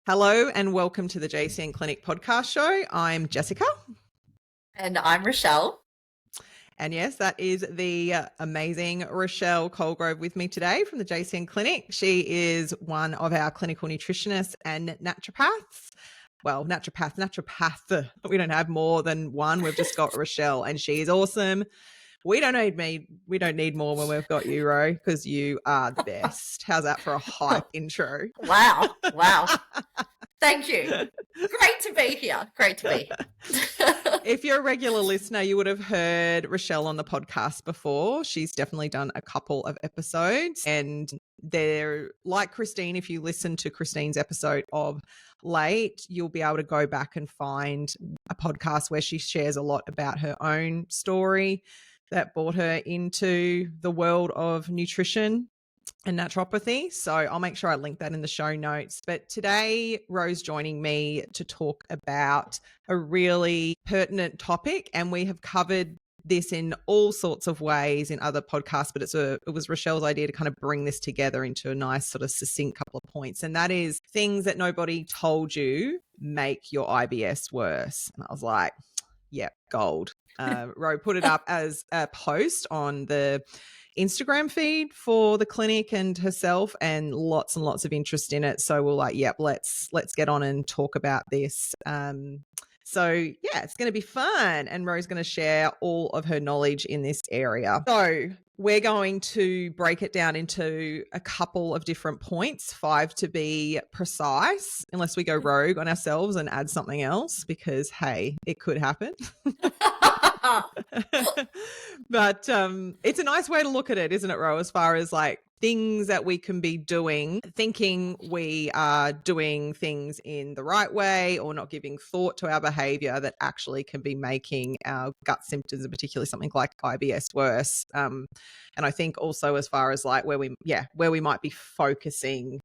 Hello and welcome to the JCN Clinic podcast show. I'm Jessica. And I'm Roshelle. And yes, that is the amazing Roshelle Colegrove with me today from the JCN Clinic. She is one of our clinical nutritionists and naturopaths. Well, naturopath. We don't have more than one. We've just got Roshelle and she is awesome. We don't need more when we've got you, Ro, because you are the best. How's that for a hype intro? Wow. Thank you. Great to be here. If you're a regular listener, you would have heard Roshelle on the podcast before. She's definitely done a couple of episodes, and they're like Christine. If you listen to Christine's episode of late, you'll be able to go back and find a podcast where she shares a lot about her own story that brought her into the world of nutrition and naturopathy. So I'll make sure I link that in the show notes. But today, Rose joining me to talk about a really pertinent topic, and we have covered this in all sorts of ways in other podcasts, but it was Rochelle's idea to kind of bring this together into a nice sort of succinct couple of points. And that is things that nobody told you make your IBS worse. And I was like, yeah, gold. Ro put it up as a post on the Instagram feed for the clinic and herself, and lots of interest in it. So we're like, yep, let's get on and talk about this. So yeah, it's going to be fun, and Ro's going to share all of her knowledge in this area. So we're going to break it down into a couple of different points, 5 to be precise, unless we go rogue on ourselves and add something else, because hey, it could happen. But it's a nice way to look at it, isn't it, Ro, as far as like things that we can be doing, thinking we are doing things in the right way or not giving thought to our behavior that actually can be making our gut symptoms, and particularly something like IBS, worse. And I think also as far as like where we might be focusing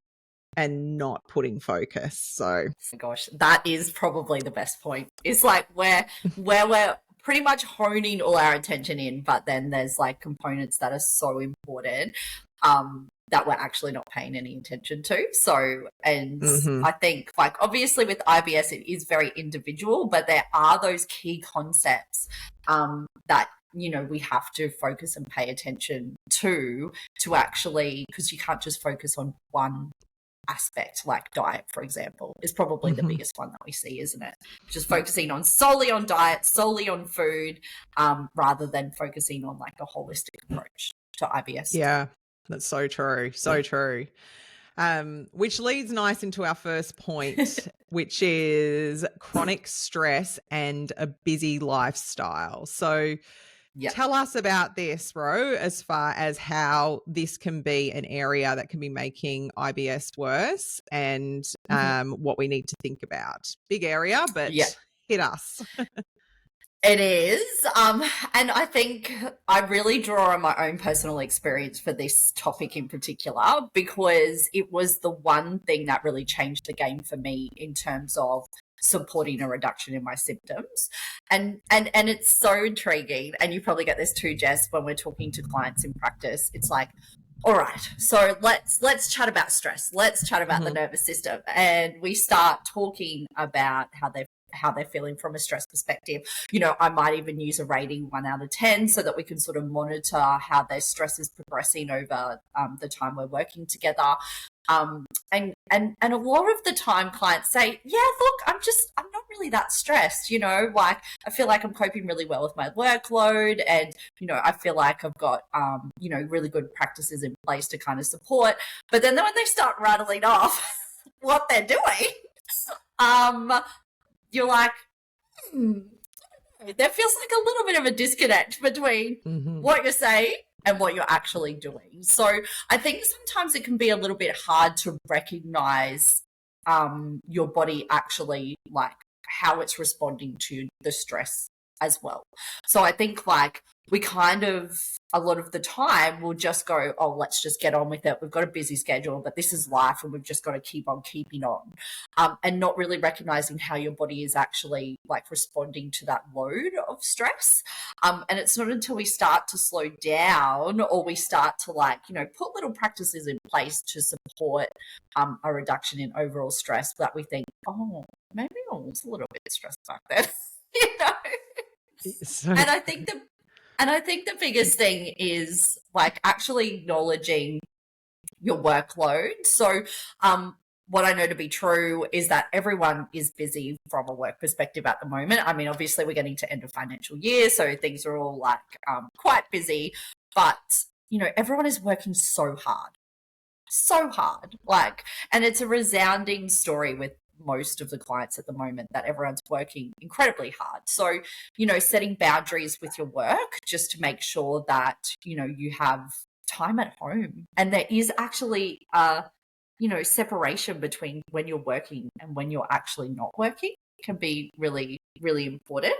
and not putting focus. So gosh, that is probably the best point. It's like where we're pretty much honing all our attention in, but then there's like components that are so important that we're actually not paying any attention to. So, and I think like obviously with IBS, it is very individual, but there are those key concepts that, you know, we have to focus and pay attention to actually, because you can't just focus on one aspect, like diet, for example, is probably the biggest one that we see, isn't it? Just focusing on solely on diet, solely on food, rather than focusing on like a holistic approach to IBS. Yeah, that's so true. So true. Which leads nice into our first point, which is chronic stress and a busy lifestyle. So tell us about this, Ro, as far as how this can be an area that can be making IBS worse, and what we need to think about. Big area, but hit us. It is. And I think I really draw on my own personal experience for this topic in particular, because it was the one thing that really changed the game for me in terms of supporting a reduction in my symptoms. And it's so intriguing. And you probably get this too, Jess, when we're talking to clients in practice. It's like, all right, so let's chat about stress. Let's chat about the nervous system. And we start talking about how they're feeling from a stress perspective. You know, I might even use a rating 1 out of 10 so that we can sort of monitor how their stress is progressing over the time we're working together. And a lot of the time clients say, yeah, look, I'm not really that stressed, you know, like I feel like I'm coping really well with my workload, and, you know, I feel like I've got, you know, really good practices in place to kind of support. But then when they start rattling off what they're doing, you're like, there feels like a little bit of a disconnect between what you're saying and what you're actually doing. So I think sometimes it can be a little bit hard to recognize your body actually, like how it's responding to the stress as well. So I think like we kind of a lot of the time we'll just go, oh, let's just get on with it. We've got a busy schedule, but this is life and we've just got to keep on keeping on. And not really recognizing how your body is actually like responding to that load of stress. And it's not until we start to slow down or we start to like, you know, put little practices in place to support a reduction in overall stress that we think, oh, maybe I was a little bit stressed back then, you know? So, And I think the biggest thing is like actually acknowledging your workload. So, what I know to be true is that everyone is busy from a work perspective at the moment. I mean, obviously we're getting to end of financial year, so things are all like quite busy, but you know, everyone is working so hard, like, and it's a resounding story with most of the clients at the moment that everyone's working incredibly hard. So, you know, setting boundaries with your work just to make sure that, you know, you have time at home and there is actually you know, separation between when you're working and when you're actually not working can be really, really important.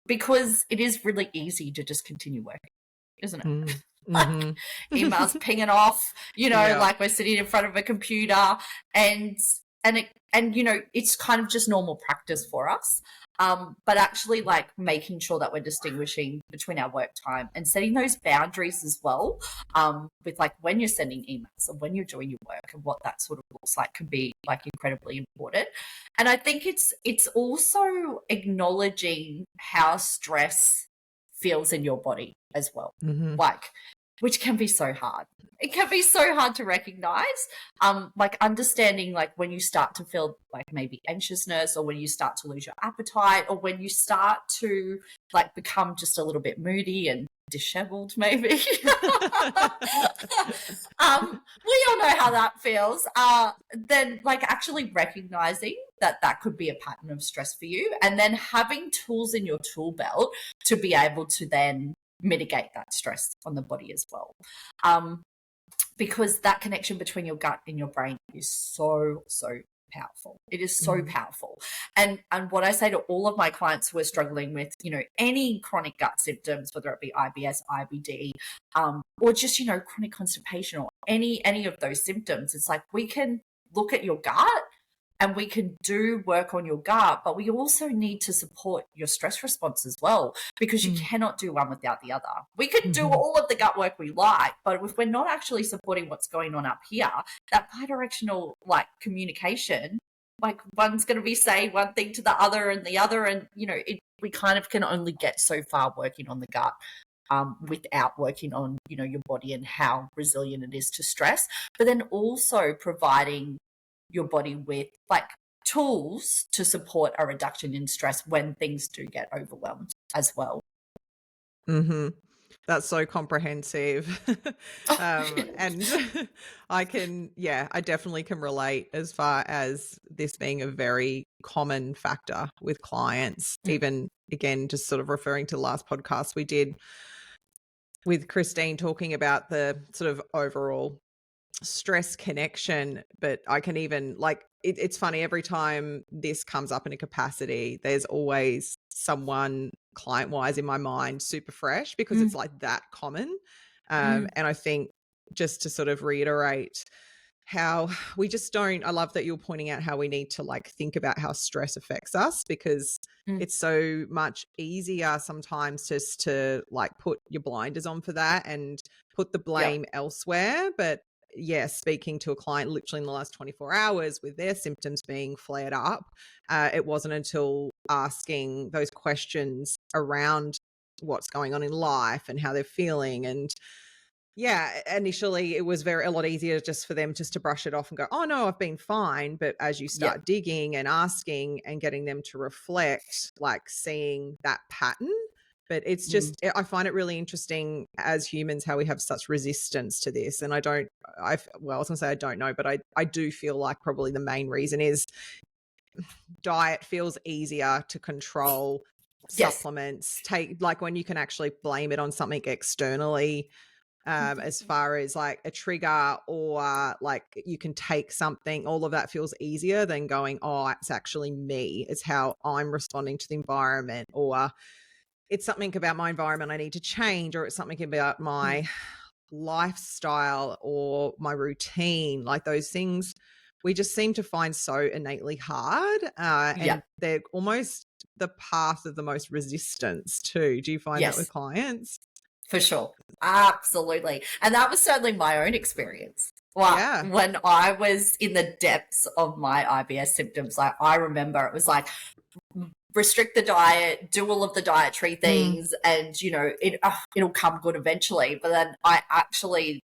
Because it is really easy to just continue working, isn't it? Like emails pinging off, you know, like we're sitting in front of a computer and you know, it's kind of just normal practice for us. But actually like making sure that we're distinguishing between our work time and setting those boundaries as well, with like when you're sending emails and when you're doing your work and what that sort of looks like can be like incredibly important. And I think it's also acknowledging how stress feels in your body as well. Like, which can be so hard. It can be so hard to recognize, like understanding like when you start to feel like maybe anxiousness or when you start to lose your appetite or when you start to like become just a little bit moody and disheveled maybe. We all know how that feels. Then like actually recognizing that could be a pattern of stress for you and then having tools in your tool belt to be able to then mitigate that stress on the body as well. Because that connection between your gut and your brain is so powerful. It is so powerful. And what I say to all of my clients who are struggling with, you know, any chronic gut symptoms, whether it be IBS, IBD, or just, you know, chronic constipation or any of those symptoms, it's like we can look at your gut and we can do work on your gut, but we also need to support your stress response as well, because you cannot do one without the other. We could do all of the gut work we like, but if we're not actually supporting what's going on up here, that bidirectional like communication, like one's going to be saying one thing to the other, and you know, we kind of can only get so far working on the gut. Without working on, you know, your body and how resilient it is to stress, but then also providing your body with like tools to support a reduction in stress when things do get overwhelmed as well. That's so comprehensive. And I definitely can relate as far as this being a very common factor with clients. Even again, just sort of referring to the last podcast we did with Christine talking about the sort of overall stress connection, but I can even like it's funny, every time this comes up in a capacity, there's always someone client wise in my mind super fresh because it's like that common. And I think just to sort of reiterate how we just don't, I love that you're pointing out how we need to like think about how stress affects us, because it's so much easier sometimes just to like put your blinders on for that and put the blame elsewhere. But speaking to a client literally in the last 24 hours with their symptoms being flared up, it wasn't until asking those questions around what's going on in life and how they're feeling. And initially it was a lot easier just for them just to brush it off and go, oh no, I've been fine. But as you start digging and asking and getting them to reflect, like seeing that pattern. But it's just, I find it really interesting as humans how we have such resistance to this. And I was going to say I don't know, but I do feel like probably the main reason is diet feels easier to control, supplements, take like when you can actually blame it on something externally, as far as like a trigger or like you can take something, all of that feels easier than going, oh, it's actually me. It's how I'm responding to the environment, or it's something about my environment I need to change, or it's something about my lifestyle or my routine, like those things we just seem to find so innately hard, Yeah. and they're almost the path of the most resistance too. Do you find that with Yes, clients? for sure. Absolutely. And that was certainly my own experience. Well, Yeah. when I was in the depths of my IBS symptoms, like I remember it was like restrict the diet, do all of the dietary things, and it'll come good eventually. But then I actually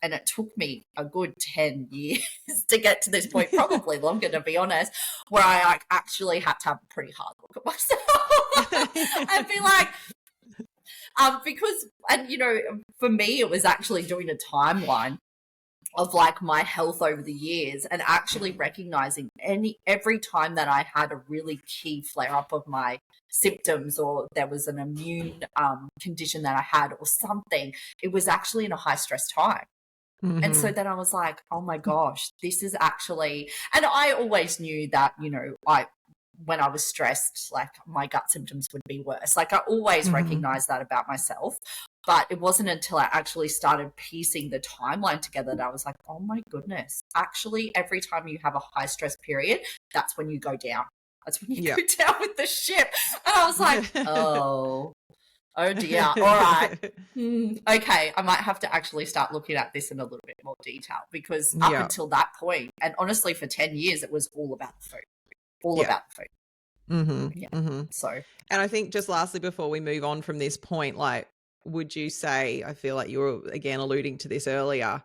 and it took me a good 10 years to get to this point, probably longer to be honest, where I actually had to have a pretty hard look at myself and be like, because, and for me, it was actually doing a timeline of like my health over the years and actually recognizing every time that I had a really key flare up of my symptoms, or there was an immune condition that I had or something, it was actually in a high stress time. And so then I was like, oh my gosh, this is actually, and I always knew that, when I was stressed, like my gut symptoms would be worse. Like I always recognized that about myself. But it wasn't until I actually started piecing the timeline together that I was like, oh my goodness, actually every time you have a high stress period, that's when you go down. That's when you go down with the ship. And I was like, oh dear. All right. Okay. I might have to actually start looking at this in a little bit more detail, because up until that point, and honestly for 10 years, it was all about the food. All about the food. So, and I think just lastly, before we move on from this point, like, would you say, I feel like you were again alluding to this earlier,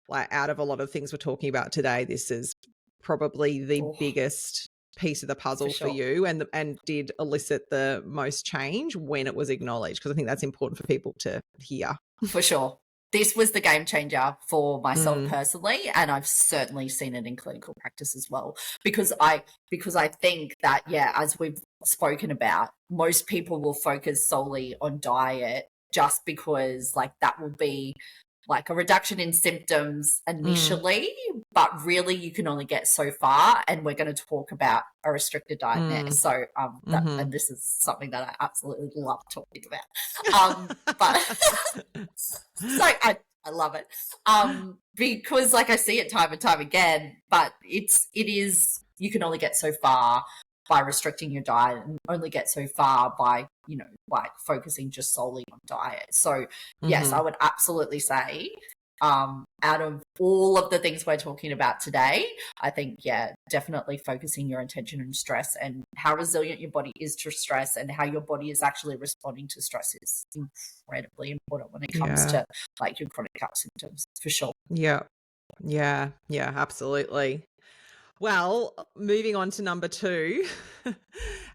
like out of a lot of things we're talking about today, this is probably the biggest piece of the puzzle for you, and did elicit the most change when it was acknowledged? Because I think that's important for people to hear. For sure. This was the game changer for myself personally, and I've certainly seen it in clinical practice as well, because I think that, as we've spoken about, most people will focus solely on diet just because like that will be like a reduction in symptoms initially, but really you can only get so far, and we're going to talk about a restricted diet next. So and this is something that I absolutely love talking about. But so I love it. Because like I see it time and time again, but it is you can only get so far by restricting your diet, and only get so far by, like focusing just solely on diet. So yes, I would absolutely say, out of all of the things we're talking about today, I think, definitely focusing your attention on stress and how resilient your body is to stress, and how your body is actually responding to stress is incredibly important when it comes to like your chronic gut symptoms, for sure. Yeah, absolutely. Well, moving on to number 2,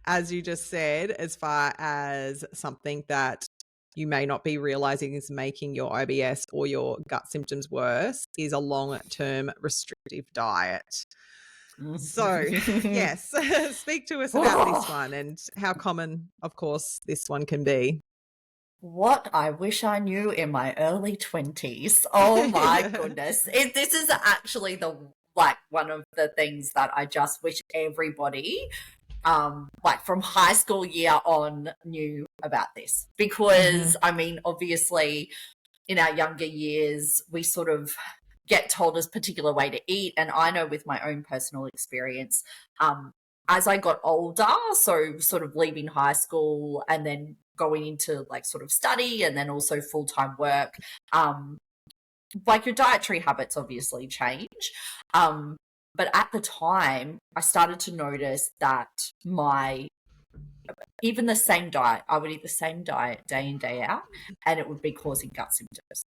as you just said, as far as something that you may not be realizing is making your IBS or your gut symptoms worse, is a long-term restrictive diet. So, yes, speak to us about this one and how common, of course, this one can be. What I wish I knew in my early 20s. Oh my goodness. This is actually one of the things that I just wish everybody, like from high school year on, knew about this. Because, I mean, obviously in our younger years, we sort of get told a particular way to eat. And I know with my own personal experience, as I got older, so sort of leaving high school and then going into like sort of study and then also full-time work, like your dietary habits obviously change. But at the time, I started to notice that even the same diet, I would eat the same diet day in, day out, and it would be causing gut symptoms.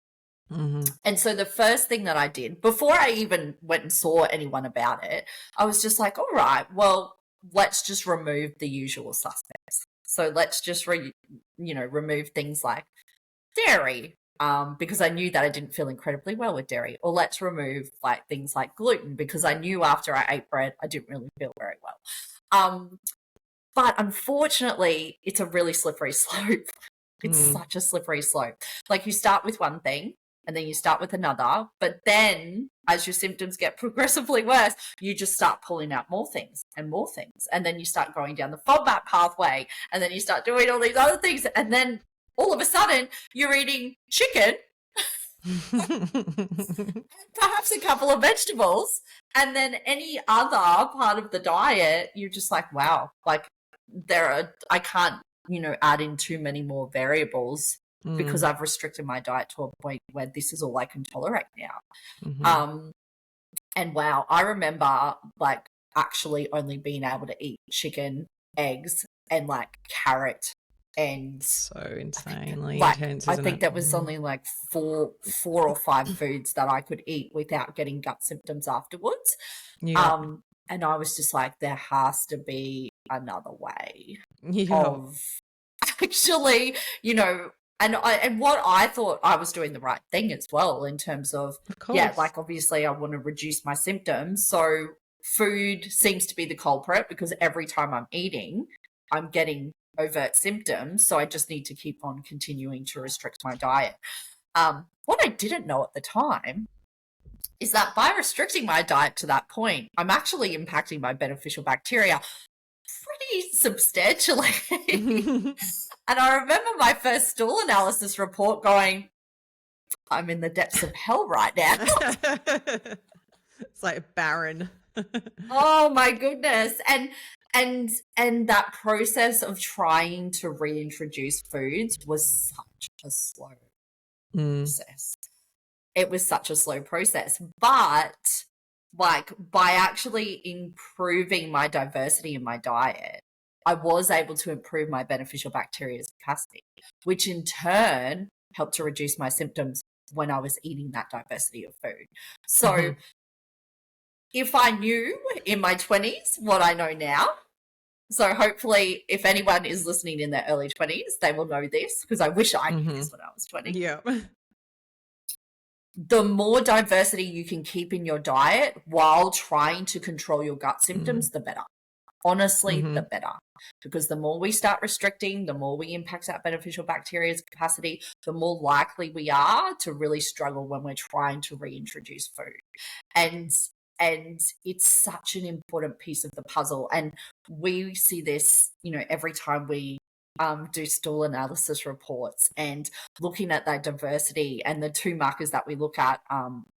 And so the first thing that I did, before I even went and saw anyone about it, I was just like, all right, well, let's just remove the usual suspects. So let's just remove things like dairy, because I knew that I didn't feel incredibly well with dairy. Or let's remove like things like gluten, because I knew after I ate bread, I didn't really feel very well. But unfortunately, it's a really slippery slope. It's such a slippery slope. Like you start with one thing, and then you start with another. But then as your symptoms get progressively worse, you just start pulling out more things and more things. And then you start going down the FODMAP pathway, and then you start doing all these other things. And then all of a sudden you're eating chicken, perhaps a couple of vegetables, and then any other part of the diet, you're just like, wow, like I can't, add in too many more variables because I've restricted my diet to a point where this is all I can tolerate now. And wow, I remember like actually only being able to eat chicken, eggs, and like carrot. And so insanely intense. I think that was only like four or five foods that I could eat without getting gut symptoms afterwards. And I was just like, there has to be another way of actually, and what I thought I was doing the right thing as well in terms of like obviously I want to reduce my symptoms. So food seems to be the culprit because every time I'm eating, I'm getting overt symptoms. So I just need to keep on continuing to restrict my diet. What I didn't know at the time is that by restricting my diet to that point, I'm actually impacting my beneficial bacteria pretty substantially. And I remember my first stool analysis report going, I'm in the depths of hell right now. It's like barren. Oh my goodness. And that process of trying to reintroduce foods was such a slow process. It was such a slow process. But like by actually improving my diversity in my diet, I was able to improve my beneficial bacteria's capacity, which in turn helped to reduce my symptoms when I was eating that diversity of food. So if I knew in my 20s what I know now, so hopefully if anyone is listening in their early 20s, they will know this, because I wish I knew this when I was 20. Yeah. The more diversity you can keep in your diet while trying to control your gut symptoms, the better. Honestly, the better. Because the more we start restricting, the more we impact that beneficial bacteria's capacity, the more likely we are to really struggle when we're trying to reintroduce food. And it's such an important piece of the puzzle. And we see this, every time we do stool analysis reports and looking at that diversity, and the two markers that we look at,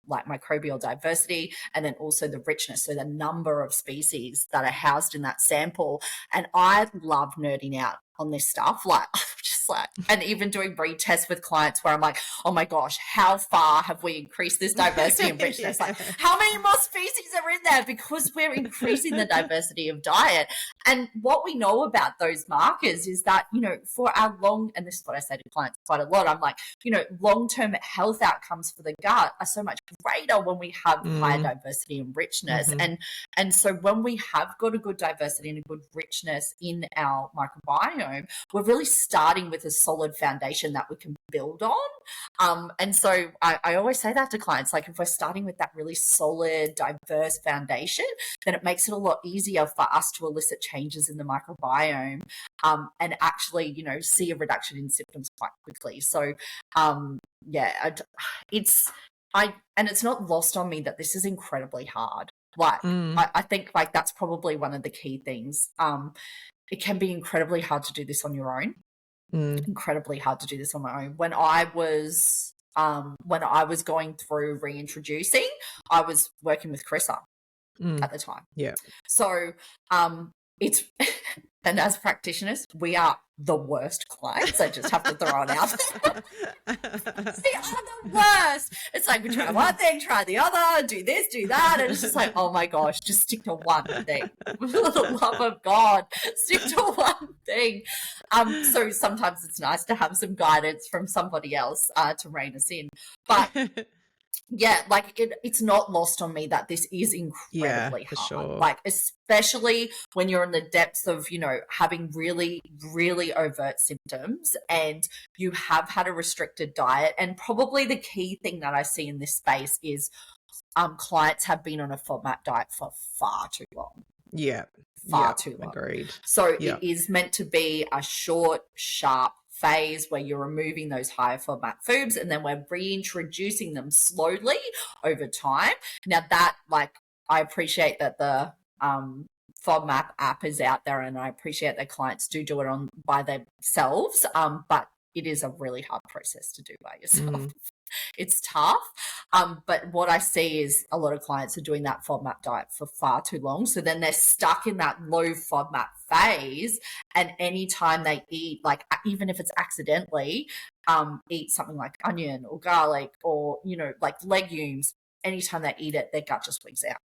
like microbial diversity and then also the richness, so the number of species that are housed in that sample. And I love nerding out on this stuff, like just like, and even doing breed tests with clients where I'm like, oh my gosh, how far have we increased this diversity and richness? Like, how many more species are in there? Because we're increasing the diversity of diet. And what we know about those markers is that, for our and this is what I say to clients quite a lot, I'm like, long-term health outcomes for the gut are so much greater when we have higher diversity and richness. And so when we have got a good diversity and a good richness in our microbiome, we're really starting with a solid foundation that we can build on. And so I always say that to clients, like if we're starting with that really solid, diverse foundation, then it makes it a lot easier for us to elicit changes in the microbiome and actually, see a reduction in symptoms quite quickly. So it's not lost on me that this is incredibly hard. Like I think like that's probably one of the key things. It can be incredibly hard to do this on your own. Incredibly hard to do this on my own. When I was going through reintroducing, I was working with Carissa at the time. Yeah. So it's and as practitioners, we are the worst clients. I just have to throw it out there. We are the worst. It's like we try one thing, try the other, do this, do that. And it's just like, oh my gosh, just stick to one thing. For the love of God, stick to one thing. So sometimes it's nice to have some guidance from somebody else to rein us in. But yeah, like it's not lost on me that this is incredibly hard. Sure. Like, especially when you're in the depths of, having really, really overt symptoms and you have had a restricted diet. And probably the key thing that I see in this space is clients have been on a FODMAP diet for far too long. Yeah. Far too long. Agreed. So it is meant to be a short, sharp phase where you're removing those higher FODMAP foods, and then we're reintroducing them slowly over time. Now that, like, I appreciate that the FODMAP app is out there, and I appreciate that clients do it on by themselves, but it is a really hard process to do by yourself. It's tough. But what I see is a lot of clients are doing that FODMAP diet for far too long. So then they're stuck in that low FODMAP phase. And anytime they eat, like, even if it's accidentally, eat something like onion or garlic or, you know, like legumes, anytime they eat it, their gut just wigs out.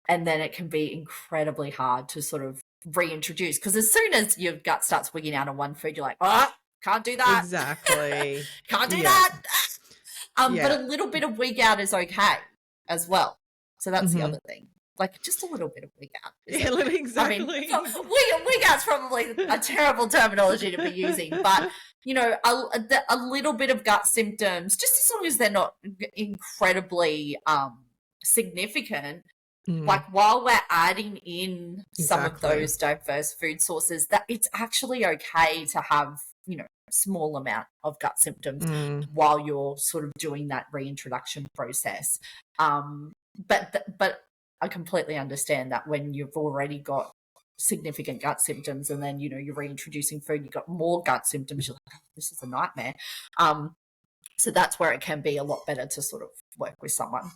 And then it can be incredibly hard to sort of reintroduce, because as soon as your gut starts wigging out on one food, you're like, oh, can't do that. Exactly. Can't do that. But a little bit of wig out is okay as well. So that's the other thing. Like, just a little bit of wig out. Exactly. I mean, wig out's probably a terrible terminology to be using, but, you know, a little bit of gut symptoms, just as long as they're not incredibly significant, like while we're adding in some of those diverse food sources, that it's actually okay to have, you know, a small amount of gut symptoms while you're sort of doing that reintroduction process. But I completely understand that when you've already got significant gut symptoms and then, you know, you're reintroducing food, you've got more gut symptoms, you're like, oh, this is a nightmare. So that's where it can be a lot better to sort of work with someone.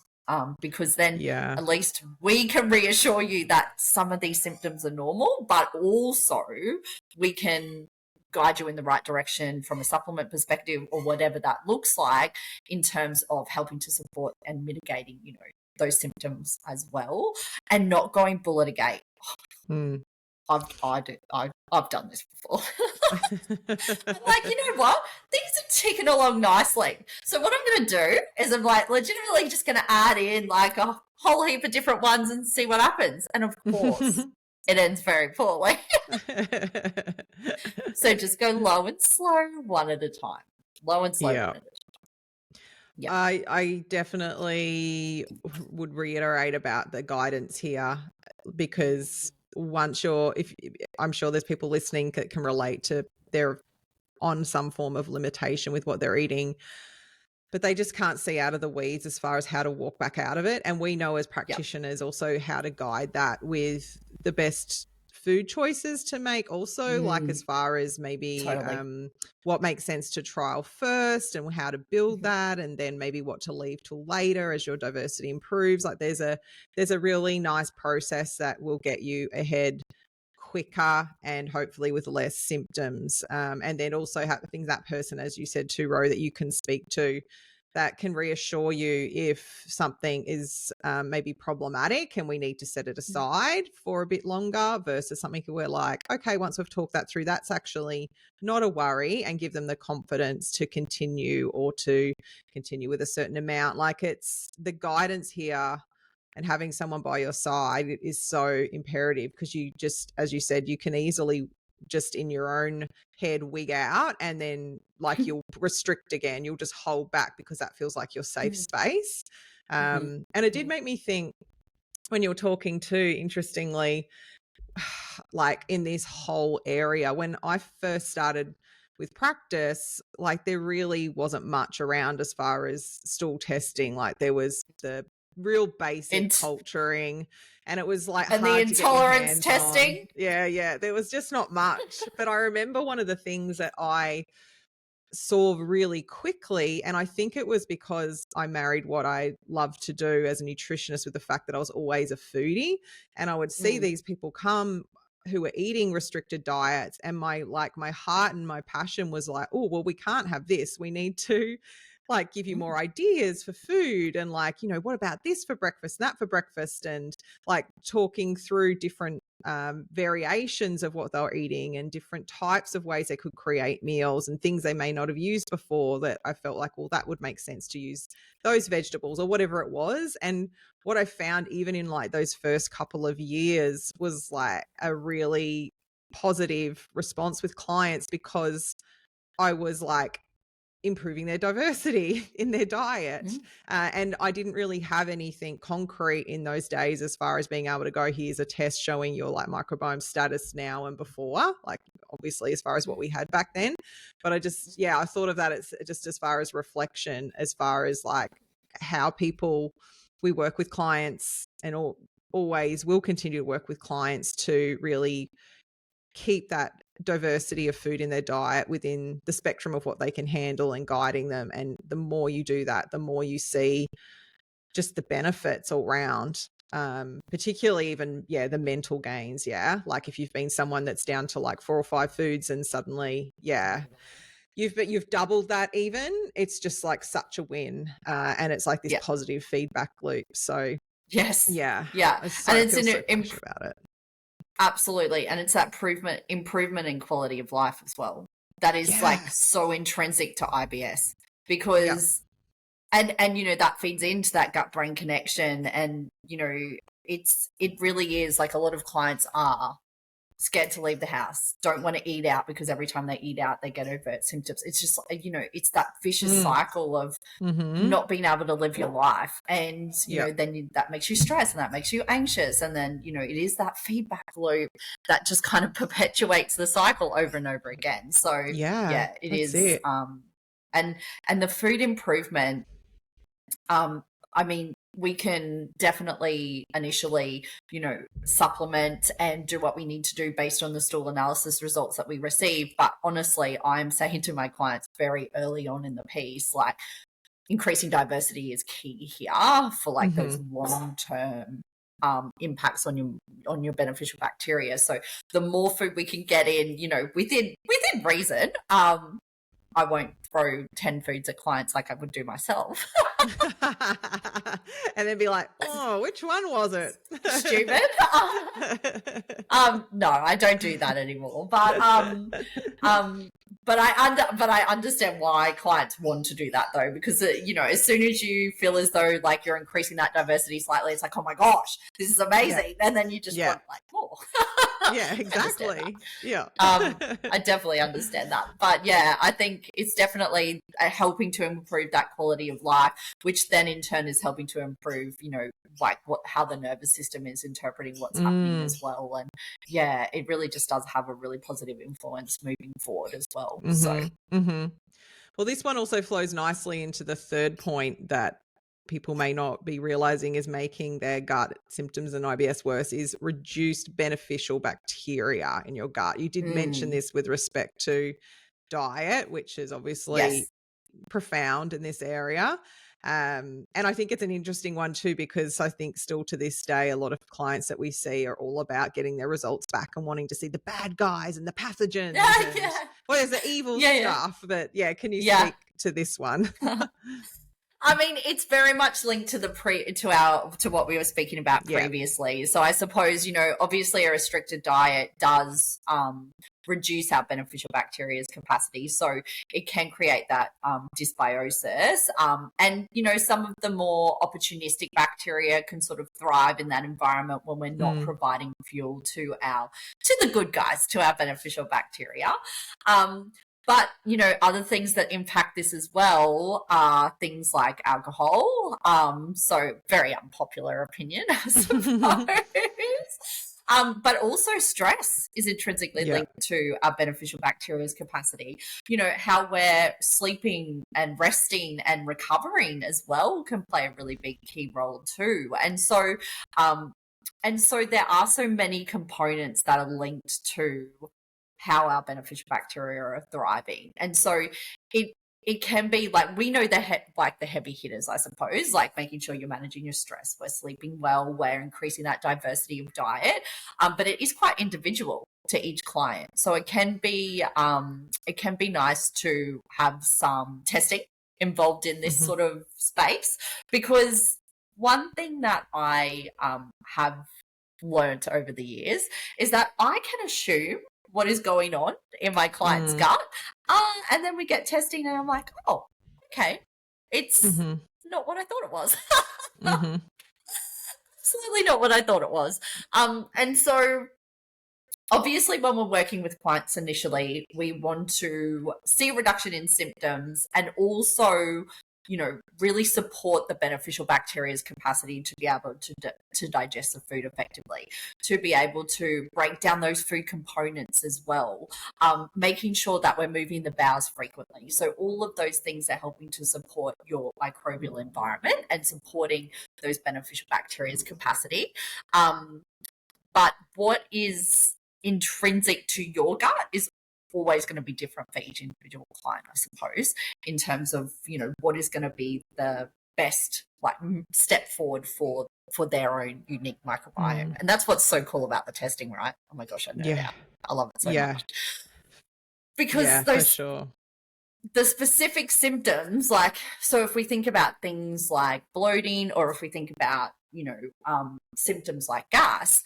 Because then at least we can reassure you that some of these symptoms are normal, but also we can guide you in the right direction from a supplement perspective or whatever that looks like in terms of helping to support and mitigating, you know, those symptoms as well, and not going bull at a gate. I've done this before. I'm like, you know what? Things are ticking along nicely. So what I'm going to do is I'm like legitimately just going to add in like a whole heap of different ones and see what happens. And of course, it ends very poorly. So just go low and slow, one at a time. Low and slow, one at a time. Yeah. I definitely would reiterate about the guidance here, because once I'm sure there's people listening that can relate to, they're on some form of limitation with what they're eating, but they just can't see out of the weeds as far as how to walk back out of it. And we know as practitioners also how to guide that with the best food choices to make also, like as far as maybe what makes sense to trial first and how to build that, and then maybe what to leave till later as your diversity improves. Like there's a really nice process that will get you ahead quicker and hopefully with less symptoms, and then also having that person, as you said too, Ro, that you can speak to that can reassure you if something is maybe problematic and we need to set it aside for a bit longer, versus something we're like, okay, once we've talked that through, that's actually not a worry, and give them the confidence to continue or to continue with a certain amount. Like, it's the guidance here and having someone by your side is so imperative, because you just, as you said, you can easily just in your own head wig out, and then like you'll restrict again, you'll just hold back because that feels like your safe space. And it did make me think when you were talking too, interestingly, like in this whole area, when I first started with practice, like there really wasn't much around as far as stool testing. Like there was the real basic culturing, and it was like and hard the intolerance to get your hands testing on. Yeah, there was just not much. But I remember one of the things that I saw really quickly, and I think it was because I married what I love to do as a nutritionist with the fact that I was always a foodie, and I would see these people come who were eating restricted diets, and my heart and my passion was like, oh, well, we can't have this, we need to like give you more ideas for food, and like, you know, what about this for breakfast, that for breakfast, and like talking through different variations of what they were eating and different types of ways they could create meals and things they may not have used before, that I felt like, well, that would make sense to use those vegetables or whatever it was. And what I found even in like those first couple of years was like a really positive response with clients, because I was like improving their diversity in their diet. And I didn't really have anything concrete in those days as far as being able to go, here's a test showing your like microbiome status now and before. Like obviously, as far as what we had back then. But I thought of that as just as far as reflection, as far as like how we work with clients and always will continue to work with clients to really keep that diversity of food in their diet within the spectrum of what they can handle and guiding them. And the more you do that, the more you see just the benefits all round, particularly even, the mental gains. Yeah. Like if you've been someone that's down to like 4 or 5 foods and suddenly, you've doubled that even, it's just like such a win. And it's like this positive feedback loop. So yes. Yeah. And it's so passionate about it. Absolutely. And it's that improvement in quality of life as well. That is like so intrinsic to IBS because, and, that feeds into that gut brain connection. And, it really is like a lot of clients are scared to leave the house, don't want to eat out because every time they eat out, they get overt symptoms. It's just, it's that vicious cycle of not being able to live your life. And, then that makes you stressed and that makes you anxious. And then, it is that feedback loop that just kind of perpetuates the cycle over and over again. So it is. And the food improvement, I mean, we can definitely initially, supplement and do what we need to do based on the stool analysis results that we receive. But honestly, I'm saying to my clients very early on in the piece, like increasing diversity is key here for like those long-term impacts on your beneficial bacteria. So the more food we can get in, within reason, I won't throw 10 foods at clients like I would do myself. And then be like, oh, which one was it? Stupid. No, I don't do that anymore. But I understand why clients want to do that though, because as soon as you feel as though like you're increasing that diversity slightly, it's like, oh my gosh, this is amazing, and then you just want like more. Yeah, exactly. I definitely understand that. But I think it's definitely helping to improve that quality of life, which then in turn is helping to improve, like how the nervous system is interpreting what's happening as well. And it really just does have a really positive influence moving forward as well. Well, this one also flows nicely into the third point that people may not be realizing is making their gut symptoms and IBS worse, is reduced beneficial bacteria in your gut. You did mention this with respect to diet, which is obviously profound in this area. And I think it's an interesting one too, because I think still to this day, a lot of clients that we see are all about getting their results back and wanting to see the bad guys and the pathogens. And what is the evil stuff? But can you speak to this one? I mean, it's very much linked to to what we were speaking about previously. So I suppose, obviously a restricted diet does reduce our beneficial bacteria's capacity. So it can create that dysbiosis. And, some of the more opportunistic bacteria can sort of thrive in that environment when we're not providing fuel to the good guys, to our beneficial bacteria. But, other things that impact this as well are things like alcohol. So very unpopular opinion, I suppose. But also stress is intrinsically linked to our beneficial bacteria's capacity. How we're sleeping and resting and recovering as well can play a really big key role too. And so there are so many components that are linked to how our beneficial bacteria are thriving. And so it can be like, we know the heavy hitters, I suppose, like making sure you're managing your stress, we're sleeping well, we're increasing that diversity of diet. But it is quite individual to each client. So it can be nice to have some testing involved in this sort of space, because one thing that I have learned over the years is that I can assume what is going on in my client's gut. And then we get testing and I'm like, oh, okay, it's not what I thought it was. Absolutely not what I thought it was. And so obviously when we're working with clients initially, we want to see a reduction in symptoms and also, really support the beneficial bacteria's capacity to be able to digest the food effectively, to be able to break down those food components as well, making sure that we're moving the bowels frequently. So all of those things are helping to support your microbial environment and supporting those beneficial bacteria's capacity. But what is intrinsic to your gut is always going to be different for each individual client, I suppose, in terms of, what is going to be the best step forward for their own unique microbiome. And that's what's so cool about the testing, right? Oh my gosh, I know that. I love it so much. Because for sure. The specific symptoms, so if we think about things like bloating, or if we think about, symptoms like gas,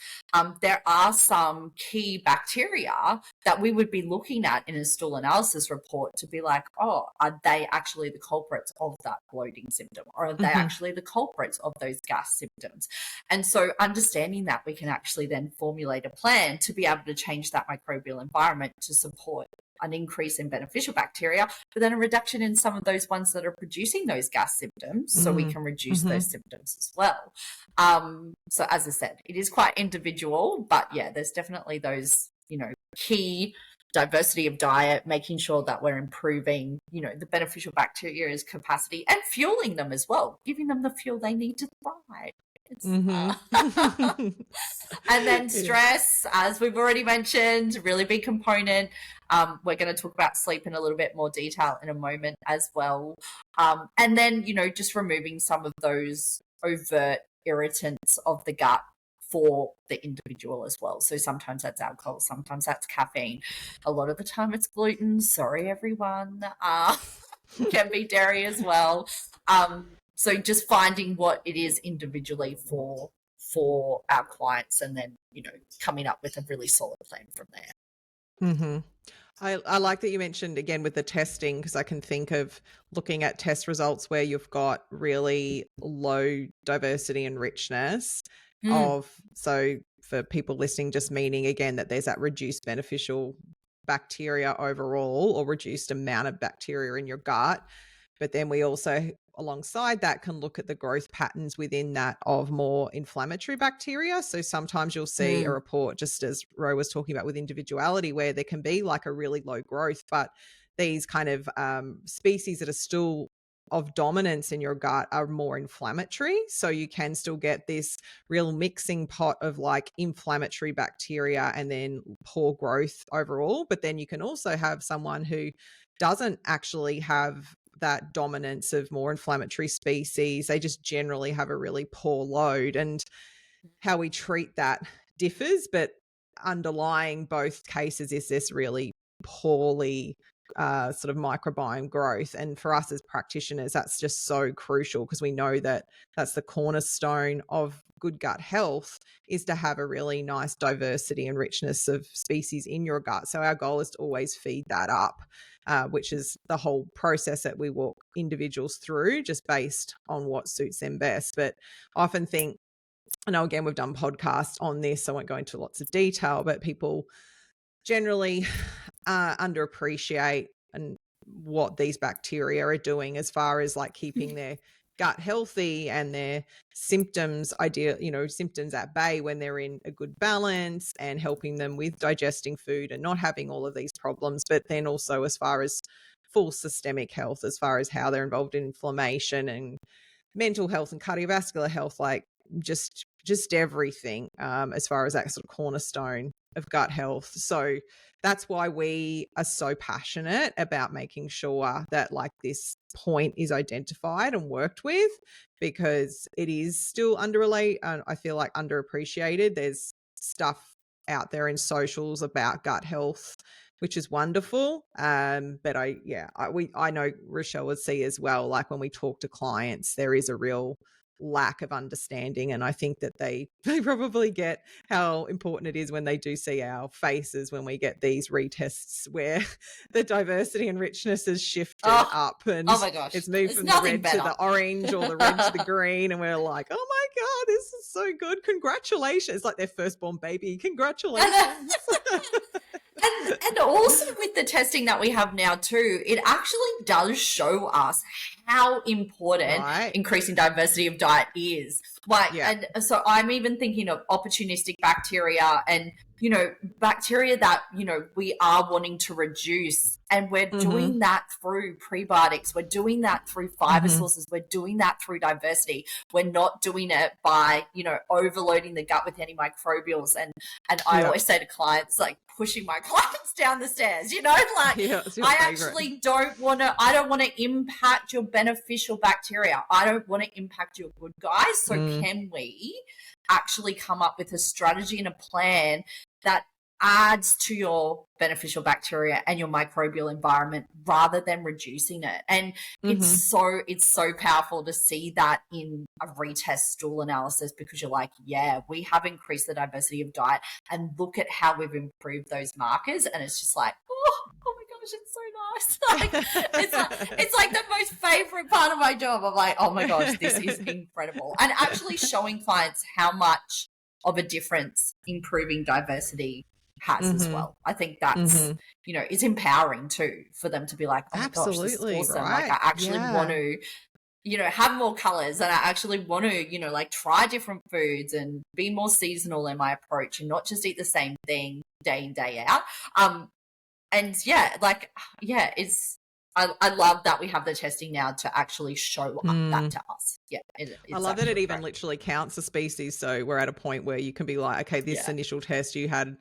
there are some key bacteria that we would be looking at in a stool analysis report to be like, oh, are they actually the culprits of that bloating symptom? Or are they actually the culprits of those gas symptoms? And so understanding that, we can actually then formulate a plan to be able to change that microbial environment to support an increase in beneficial bacteria, but then a reduction in some of those ones that are producing those gas symptoms, so we can reduce those symptoms as well. So as I said, it is quite individual, but yeah, there's definitely those, key diversity of diet, making sure that we're improving, the beneficial bacteria's capacity and fueling them as well, giving them the fuel they need to thrive. And then stress, as we've already mentioned, really big component. We're going to talk about sleep in a little bit more detail in a moment as well. And then, just removing some of those overt irritants of the gut for the individual as well. So sometimes that's alcohol, sometimes that's caffeine. A lot of the time it's gluten. Sorry, everyone. Can be dairy as well. So just finding what it is individually for our clients, and then, coming up with a really solid plan from there. I like that you mentioned again with the testing, because I can think of looking at test results where you've got really low diversity and richness so for people listening, just meaning again that there's that reduced beneficial bacteria overall, or reduced amount of bacteria in your gut. But then we also, alongside that, can look at the growth patterns within that of more inflammatory bacteria. So sometimes you'll see a report, just as Ro was talking about with individuality, where there can be like a really low growth, but these kind of species that are still of dominance in your gut are more inflammatory. So you can still get this real mixing pot of like inflammatory bacteria and then poor growth overall. But then you can also have someone who doesn't actually have that dominance of more inflammatory species. They just generally have a really poor load, and how we treat that differs, but underlying both cases is this really poorly sort of microbiome growth. And for us as practitioners, that's just so crucial, because we know that that's the cornerstone of good gut health, is to have a really nice diversity and richness of species in your gut. So our goal is to always feed that up, which is the whole process that we walk individuals through, just based on what suits them best. But I often think, I know again we've done podcasts on this, so I won't go into lots of detail, but people generally underappreciate and what these bacteria are doing as far as like keeping their gut healthy and their symptoms symptoms at bay when they're in a good balance, and helping them with digesting food and not having all of these problems. But then also as far as full systemic health, as far as how they're involved in inflammation and mental health and cardiovascular health, like just everything, as far as that sort of cornerstone of gut health. So that's why we are so passionate about making sure that like this point is identified and worked with, because it is still I feel like underappreciated. There's stuff out there in socials about gut health, which is wonderful. But I know Rochelle would see as well, like when we talk to clients, there is a real lack of understanding, and I think that they probably get how important it is when they do see our faces when we get these retests where the diversity and richness has shifted up, and oh my gosh, it's moved from the red to the orange, or the red to the green, and we're like, oh my god, this is so good, congratulations. It's like their firstborn baby, congratulations. And also with the testing that we have now too, it actually does show us how important increasing diversity of diet is. Like, and so I'm even thinking of opportunistic bacteria and, you know, bacteria that, you know, we are wanting to reduce. And we're doing that through prebiotics. We're doing that through fiber sources. We're doing that through diversity. We're not doing it by, you know, overloading the gut with antimicrobials. And I always say to clients, like, pushing my clients down the stairs, you know, like I actually don't want to impact your beneficial bacteria. I don't want to impact your good guys. So can we actually come up with a strategy and a plan that adds to your beneficial bacteria and your microbial environment rather than reducing it? And it's so powerful to see that in a retest stool analysis, because you're like, yeah, we have increased the diversity of diet and look at how we've improved those markers. And it's just like, oh my gosh, it's so nice. Like, it's like the most favorite part of my job. I'm like, oh my gosh, this is incredible. And actually showing clients how much of a difference improving diversity has as well. I think that's, you know, it's empowering too for them to be like, oh my gosh, this is awesome. Like, I actually want to, you know, have more colors, and I actually want to, you know, like, try different foods and be more seasonal in my approach and not just eat the same thing day in, day out. And it's, I love that we have the testing now to actually show that to us. Yeah. I love that it even literally counts the species. So we're at a point where you can be like, okay, this initial test you had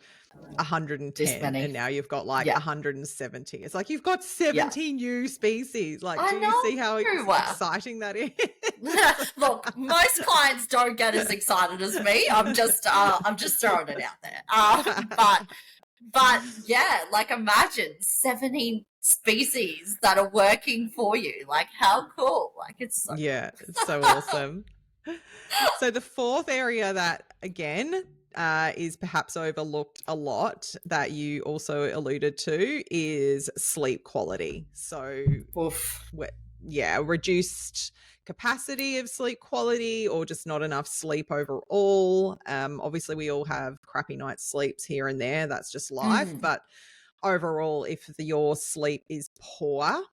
110 and now you've got like 170. It's like you've got 70 new species. Like, do you see how exciting that is? Look, most clients don't get as excited as me. I'm just throwing it out there. But yeah, like, imagine 70 species that are working for you. Like, how cool. Like, it's so it's so awesome. So the fourth area that, again, is perhaps overlooked a lot, that you also alluded to, is sleep quality. So reduced capacity of sleep quality, or just not enough sleep overall. Obviously we all have crappy night's sleeps here and there, that's just life. But overall, if your sleep is poor,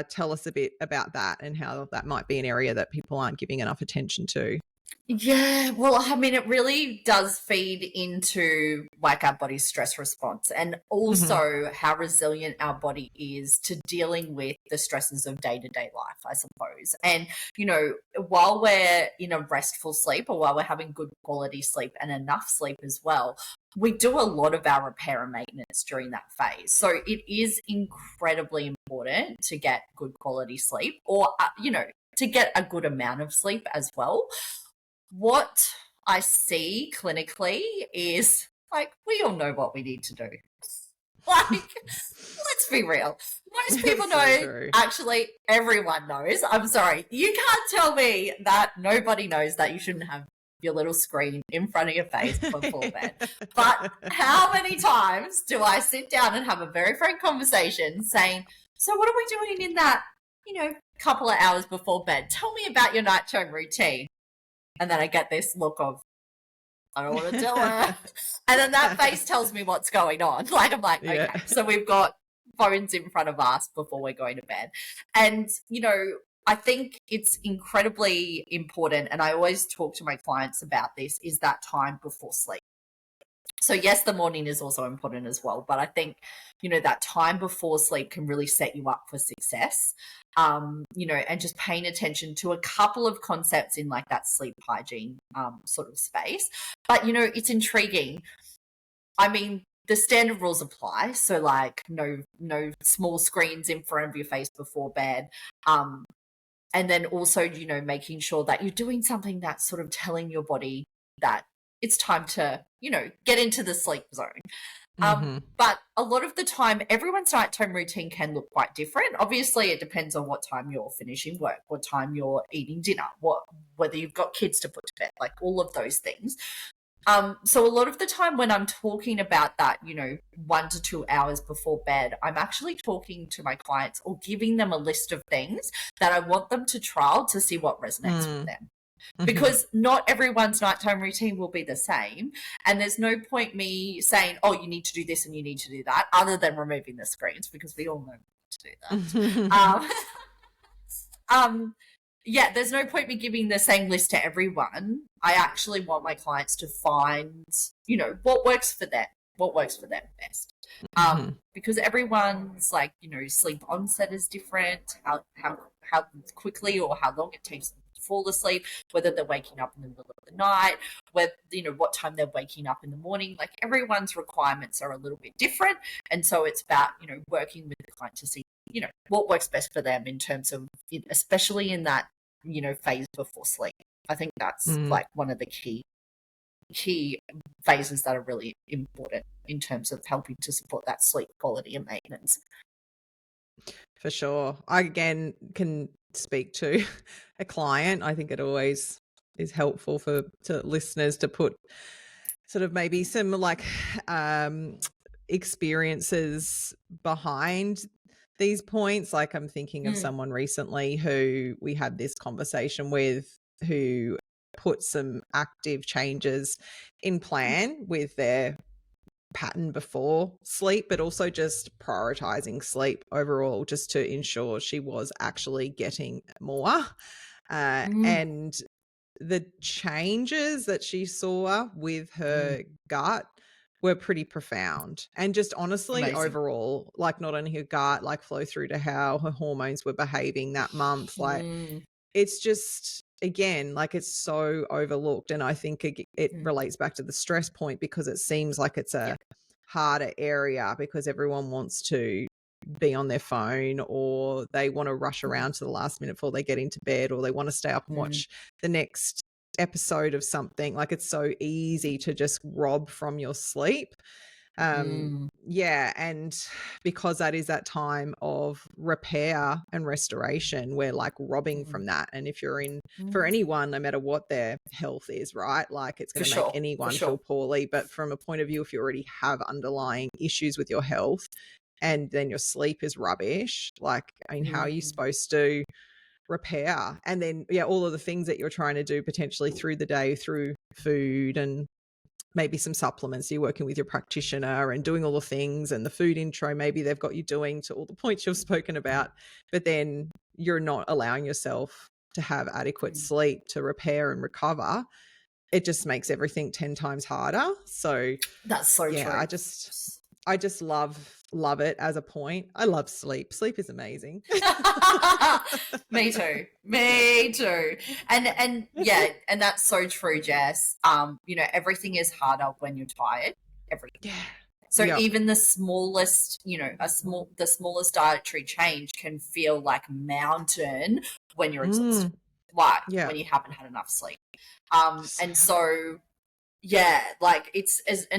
tell us a bit about that and how that might be an area that people aren't giving enough attention to. Yeah, well, I mean, it really does feed into, like, our body's stress response, and also how resilient our body is to dealing with the stresses of day-to-day life, I suppose. And, you know, while we're in a restful sleep, or while we're having good quality sleep and enough sleep as well, we do a lot of our repair and maintenance during that phase. So it is incredibly important to get good quality sleep, or, you know, to get a good amount of sleep as well. What I see clinically is, like, we all know what we need to do. Like, let's be real. Most people know, actually, everyone knows. I'm sorry. You can't tell me that nobody knows that you shouldn't have your little screen in front of your face before bed. But how many times do I sit down and have a very frank conversation saying, so what are we doing in that, you know, couple of hours before bed? Tell me about your nighttime routine. And then I get this look of, I don't want to tell her. And then that face tells me what's going on. Like, I'm like, okay, so we've got phones in front of us before we're going to bed. And, you know, I think it's incredibly important, and I always talk to my clients about this, is that time before sleep. So yes, the morning is also important as well, but I think, you know, that time before sleep can really set you up for success. You know, and just paying attention to a couple of concepts in, like, that sleep hygiene sort of space. But, you know, it's intriguing. I mean, the standard rules apply. So, like, no small screens in front of your face before bed. And then also, you know, making sure that you're doing something that's sort of telling your body that it's time to, you know, get into the sleep zone. But a lot of the time, everyone's nighttime routine can look quite different. Obviously, it depends on what time you're finishing work, what time you're eating dinner, whether you've got kids to put to bed, like all of those things. So a lot of the time when I'm talking about that, you know, 1 to 2 hours before bed, I'm actually talking to my clients or giving them a list of things that I want them to trial to see what resonates with them. Because not everyone's nighttime routine will be the same. And there's no point me saying, oh, you need to do this and you need to do that, other than removing the screens, because we all know to do that. Yeah, there's no point me giving the same list to everyone. I actually want my clients to find, what works for them, best. Because everyone's like, sleep onset is different, how quickly or how long it takes them to fall asleep, whether they're waking up in the middle of the night, whether, what time they're waking up in the morning. Like everyone's requirements are a little bit different. And so it's about, working with the client to see, what works best for them in terms of, especially in that, phase before sleep. I think that's like one of the key phases that are really important in terms of helping to support that sleep quality and maintenance. For sure. I, again, can speak to a client. I think it always is helpful to listeners to put sort of maybe some like experiences behind these points. Like I'm thinking of someone recently who we had this conversation with, who put some active changes in plan with their pattern before sleep, but also just prioritizing sleep overall, just to ensure she was actually getting more. And the changes that she saw with her gut were pretty profound. And just honestly, Amazing. overall, like not only her gut, like flow through to how her hormones were behaving that month. Like it's just, again, like it's so overlooked. And I think it relates back to the stress point, because it seems like it's a harder area because everyone wants to be on their phone, or they want to rush around to the last minute before they get into bed, or they want to stay up and watch the next episode of something. Like it's so easy to just rob from your sleep. Yeah, and because that is that time of repair and restoration, we're like robbing from that. And if you're in, for anyone, no matter what their health is, right, like it's going to make anyone feel poorly. But from a point of view, if you already have underlying issues with your health and then your sleep is rubbish, like, I mean, how are you supposed to repair? And then all of the things that you're trying to do potentially through the day, through food and maybe some supplements, you're working with your practitioner and doing all the things, and the food intro, maybe they've got you doing to all the points you've spoken about, but then you're not allowing yourself to have adequate sleep to repair and recover. It just makes everything 10 times harder. So that's so true. I just love it as a point. I love sleep. Sleep is amazing. Me too. And that's so true, Jess. Everything is harder when you're tired. Everything. Yeah. So even the smallest, the smallest dietary change can feel like a mountain when you're exhausted, when you haven't had enough sleep. And so like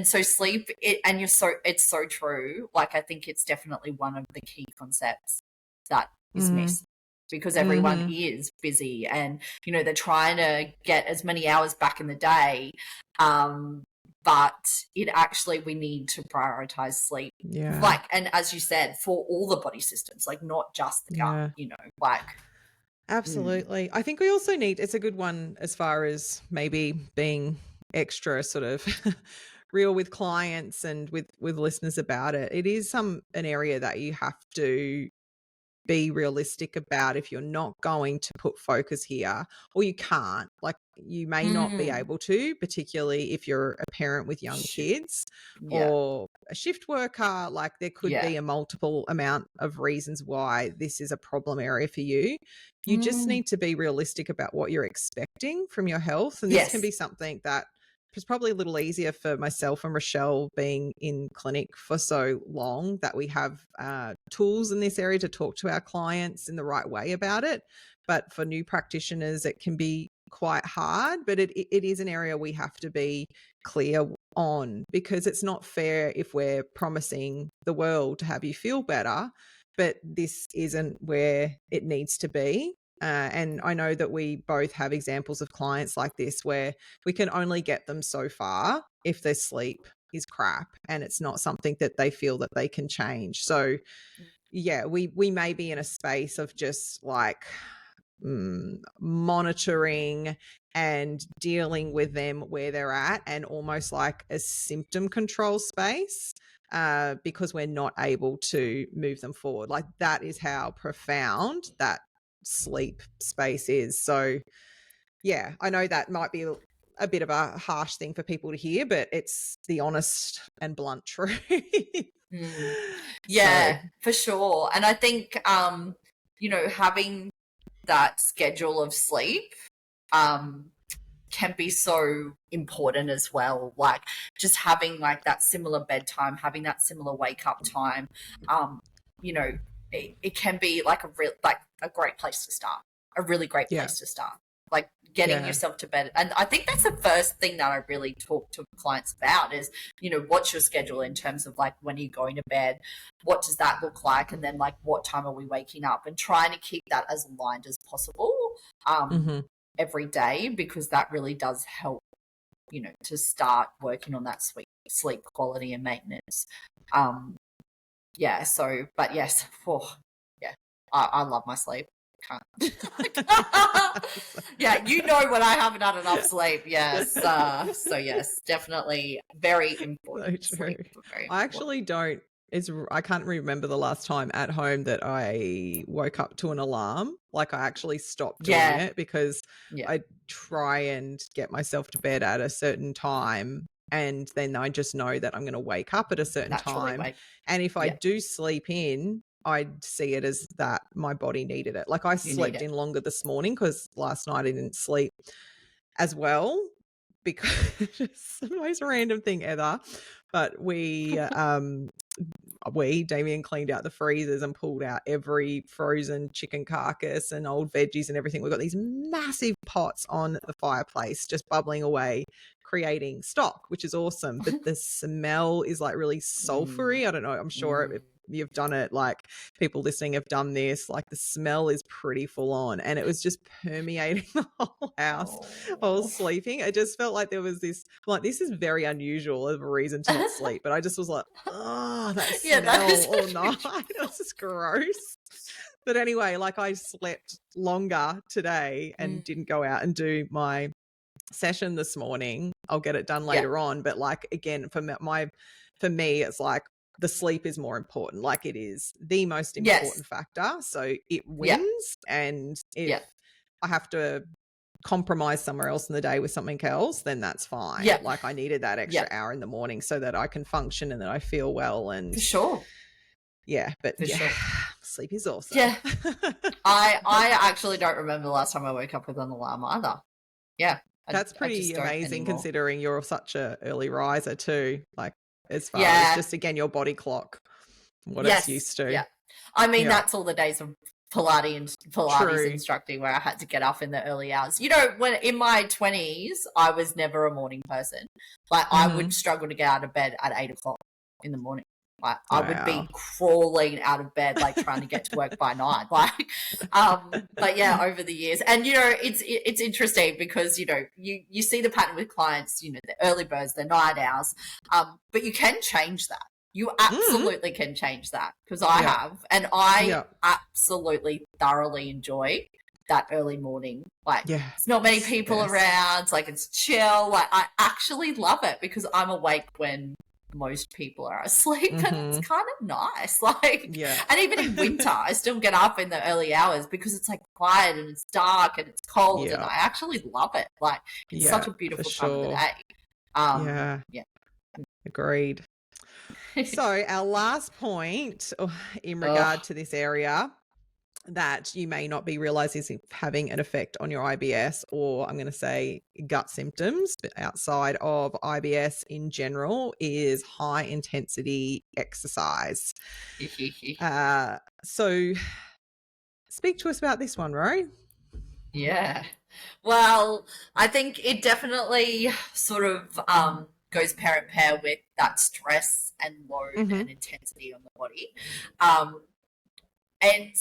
so sleep, it's so true. Like I think it's definitely one of the key concepts that is missed, because everyone is busy and they're trying to get as many hours back in the day, but we need to prioritize sleep, like, and as you said, for all the body systems, like not just the gut, like absolutely. I think we also need, it's a good one as far as maybe being extra sort of real with clients and with listeners about it. It is an area that you have to be realistic about. If you're not going to put focus here, or you can't, like you may not be able to, particularly if you're a parent with young kids or a shift worker, like there could be a multiple amount of reasons why this is a problem area for you. You just need to be realistic about what you're expecting from your health. And this can be something that is probably a little easier for myself and Roshelle, being in clinic for so long, that we have tools in this area to talk to our clients in the right way about it. But for new practitioners, it can be quite hard, but it is an area we have to be clear on, because it's not fair if we're promising the world to have you feel better, but this isn't where it needs to be. And I know that we both have examples of clients like this, where we can only get them so far if their sleep is crap and it's not something that they feel that they can change. So we may be in a space of just like monitoring and dealing with them where they're at, and almost like a symptom control space, because we're not able to move them forward. Like that is how profound that sleep space is. So yeah, I know that might be a bit of a harsh thing for people to hear, but it's the honest and blunt truth. Yeah, So, for sure. And I think, having that schedule of sleep, can be so important as well. Like just having like that similar bedtime, having that similar wake up time, you know, it can be like a great place to start, a really great yeah, place to start. Like getting yeah. yourself to bed. And I think that's the first thing that I really talk to clients about is, what's your schedule in terms of like when are you going to bed? What does that look like? And then like what time are we waking up? And trying to keep that as aligned as possible. Mm-hmm. Every day, because that really does help, to start working on that sleep quality and maintenance. But yes, yeah, I love my sleep. Can't. Yeah, when I haven't had enough sleep. Yes. So yes, definitely very important. So true. Sleep, very I important. actually don't. I can't remember the last time at home that I woke up to an alarm. Like I actually stopped doing it because I try and get myself to bed at a certain time, and then I just know that I'm going to wake up at a certain time. And if I do sleep in, I see it as that my body needed it. Like I slept in longer this morning because last night I didn't sleep as well, because it's the most random thing ever. But Damien cleaned out the freezers and pulled out every frozen chicken carcass and old veggies and everything. We've got these massive pots on the fireplace just bubbling away, creating stock, which is awesome. But the smell is like really sulfury. I don't know. I'm sure you've done it. Like people listening have done this. Like the smell is pretty full on, and it was just permeating the whole house. I was sleeping. It just felt like there was this, like, this is very unusual of a reason to not sleep. But I just was like, oh, that smell all night. It was just gross. But anyway, like I slept longer today and didn't go out and do my session this morning. I'll get it done later on. But like, again, for me, it's like the sleep is more important. Like it is the most important factor. So it wins. And if I have to compromise somewhere else in the day with something else, then that's fine. Like I needed that extra hour in the morning so that I can function and that I feel well. And for sure. Yeah, but sleep is awesome. Yeah. I actually don't remember the last time I woke up with an alarm either. Yeah. That's pretty amazing considering you're such a early riser too. Like as far as just, again, your body clock, what it's used to. Yeah. I mean, that's all the days of Pilates instructing where I had to get up in the early hours. When in my 20s, I was never a morning person. Like I would struggle to get out of bed at 8 o'clock in the morning. Like I would be crawling out of bed, like trying to get to work by 9. Like, but yeah, over the years, and it's interesting because you see the pattern with clients. The early birds, the night owls, but you can change that. You absolutely can change that because I have, and I absolutely thoroughly enjoy that early morning. Like, it's not many people around. It's like it's chill. Like I actually love it because I'm awake when most people are asleep, and it's kind of nice. Like, and even in winter, I still get up in the early hours because it's like quiet and it's dark and it's cold, and I actually love it. Like, it's such a beautiful time of the day. Agreed. So our last point in regard to this area that you may not be realizing is having an effect on your IBS, or I'm going to say gut symptoms, but outside of IBS in general, is high intensity exercise. So speak to us about this one, Ro. Yeah. Well, I think it definitely sort of goes pair in pair with that stress and load and intensity on the body. And,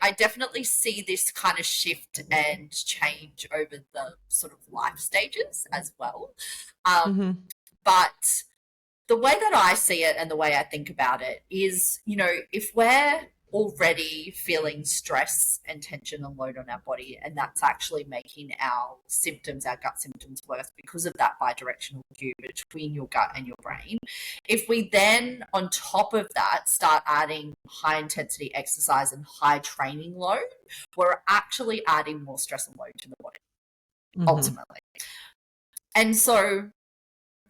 I definitely see this kind of shift and change over the sort of life stages as well. But the way that I see it and the way I think about it is, if we're already feeling stress and tension and load on our body, and that's actually making our gut symptoms worse because of that bidirectional cue between your gut and your brain. If we then on top of that start adding high intensity exercise and high training load, we're actually adding more stress and load to the body ultimately. And so,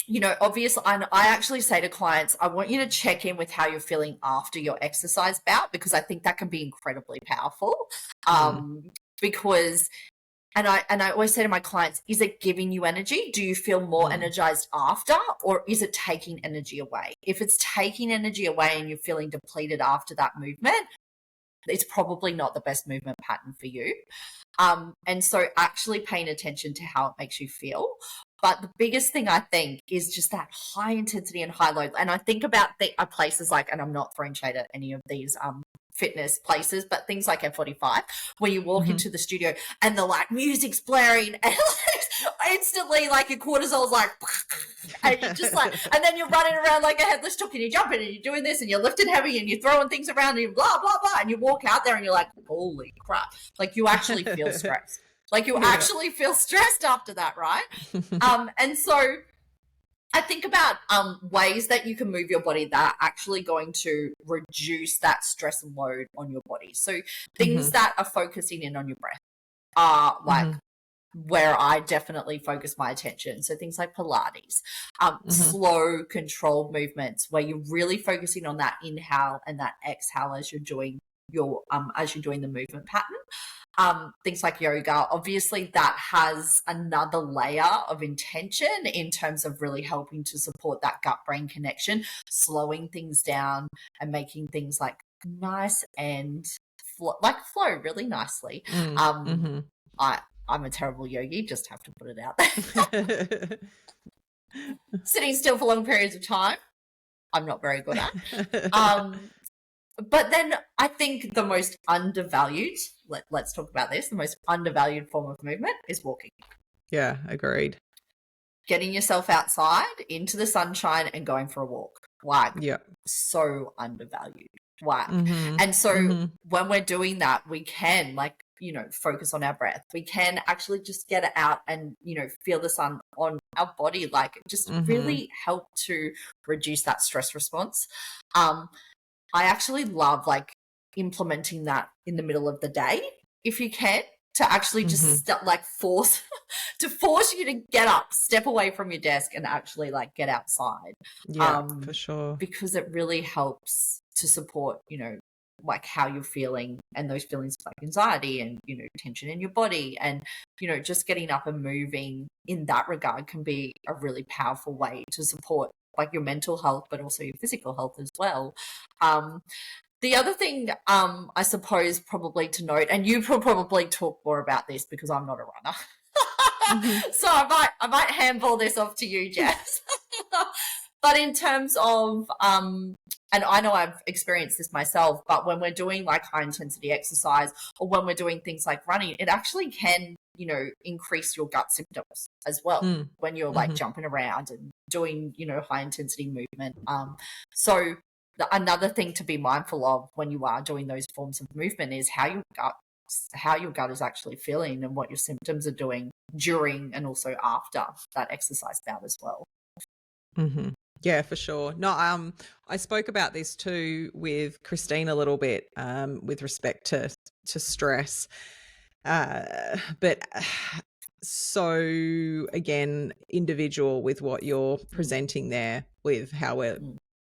you know, obviously, I actually say to clients, I want you to check in with how you're feeling after your exercise bout, because I think that can be incredibly powerful. Because, and I always say to my clients, is it giving you energy? Do you feel more energized after, or is it taking energy away? If it's taking energy away and you're feeling depleted after that movement, it's probably not the best movement pattern for you. And so actually paying attention to how it makes you feel. But the biggest thing I think is just that high intensity and high load. And I think about places like, and I'm not throwing shade at any of these fitness places, but things like F45, where you walk into the studio and the like music's blaring and like instantly like your cortisol's like, and you're just like, and then you're running around like a headless chook and you're jumping and you're doing this and you're lifting heavy and you're throwing things around and you blah, blah, blah. And you walk out there and you're like, holy crap. Like you actually feel stressed. Like you actually feel stressed after that, right? And so I think about ways that you can move your body that are actually going to reduce that stress and load on your body. So things that are focusing in on your breath are like where I definitely focus my attention. So things like Pilates, slow controlled movements where you're really focusing on that inhale and that exhale as you're doing the movement pattern. Things like yoga, obviously that has another layer of intention in terms of really helping to support that gut brain connection, slowing things down and making things like nice and flow really nicely. I'm a terrible yogi, just have to put it out there. Sitting still for long periods of time, I'm not very good at. But then I think the most undervalued, let's talk about this, the most undervalued form of movement is walking. Yeah, agreed. Getting yourself outside into the sunshine and going for a walk. Like, so undervalued. Like, and so when we're doing that, we can focus on our breath. We can actually just get it out and, feel the sun on our body, like just really help to reduce that stress response. I actually love implementing that in the middle of the day, if you can, to actually just force you to get up, step away from your desk and actually get outside. Yeah, for sure. Because it really helps to support, how you're feeling and those feelings of anxiety and, tension in your body. And, just getting up and moving in that regard can be a really powerful way to support your mental health, but also your physical health as well. The other thing, I suppose, probably to note, and you will probably talk more about this because I'm not a runner, so I might handball this off to you, Jess. But in terms of, and I know I've experienced this myself, but when we're doing high intensity exercise or when we're doing things like running, it actually can, increase your gut symptoms as well when you're jumping around and doing, high intensity movement. So another thing to be mindful of when you are doing those forms of movement is how your gut is actually feeling and what your symptoms are doing during and also after that exercise bout as well. Yeah, for sure. No, I spoke about this too with Christine a little bit, with respect to stress. But so again, individual with what you're presenting there, with how we're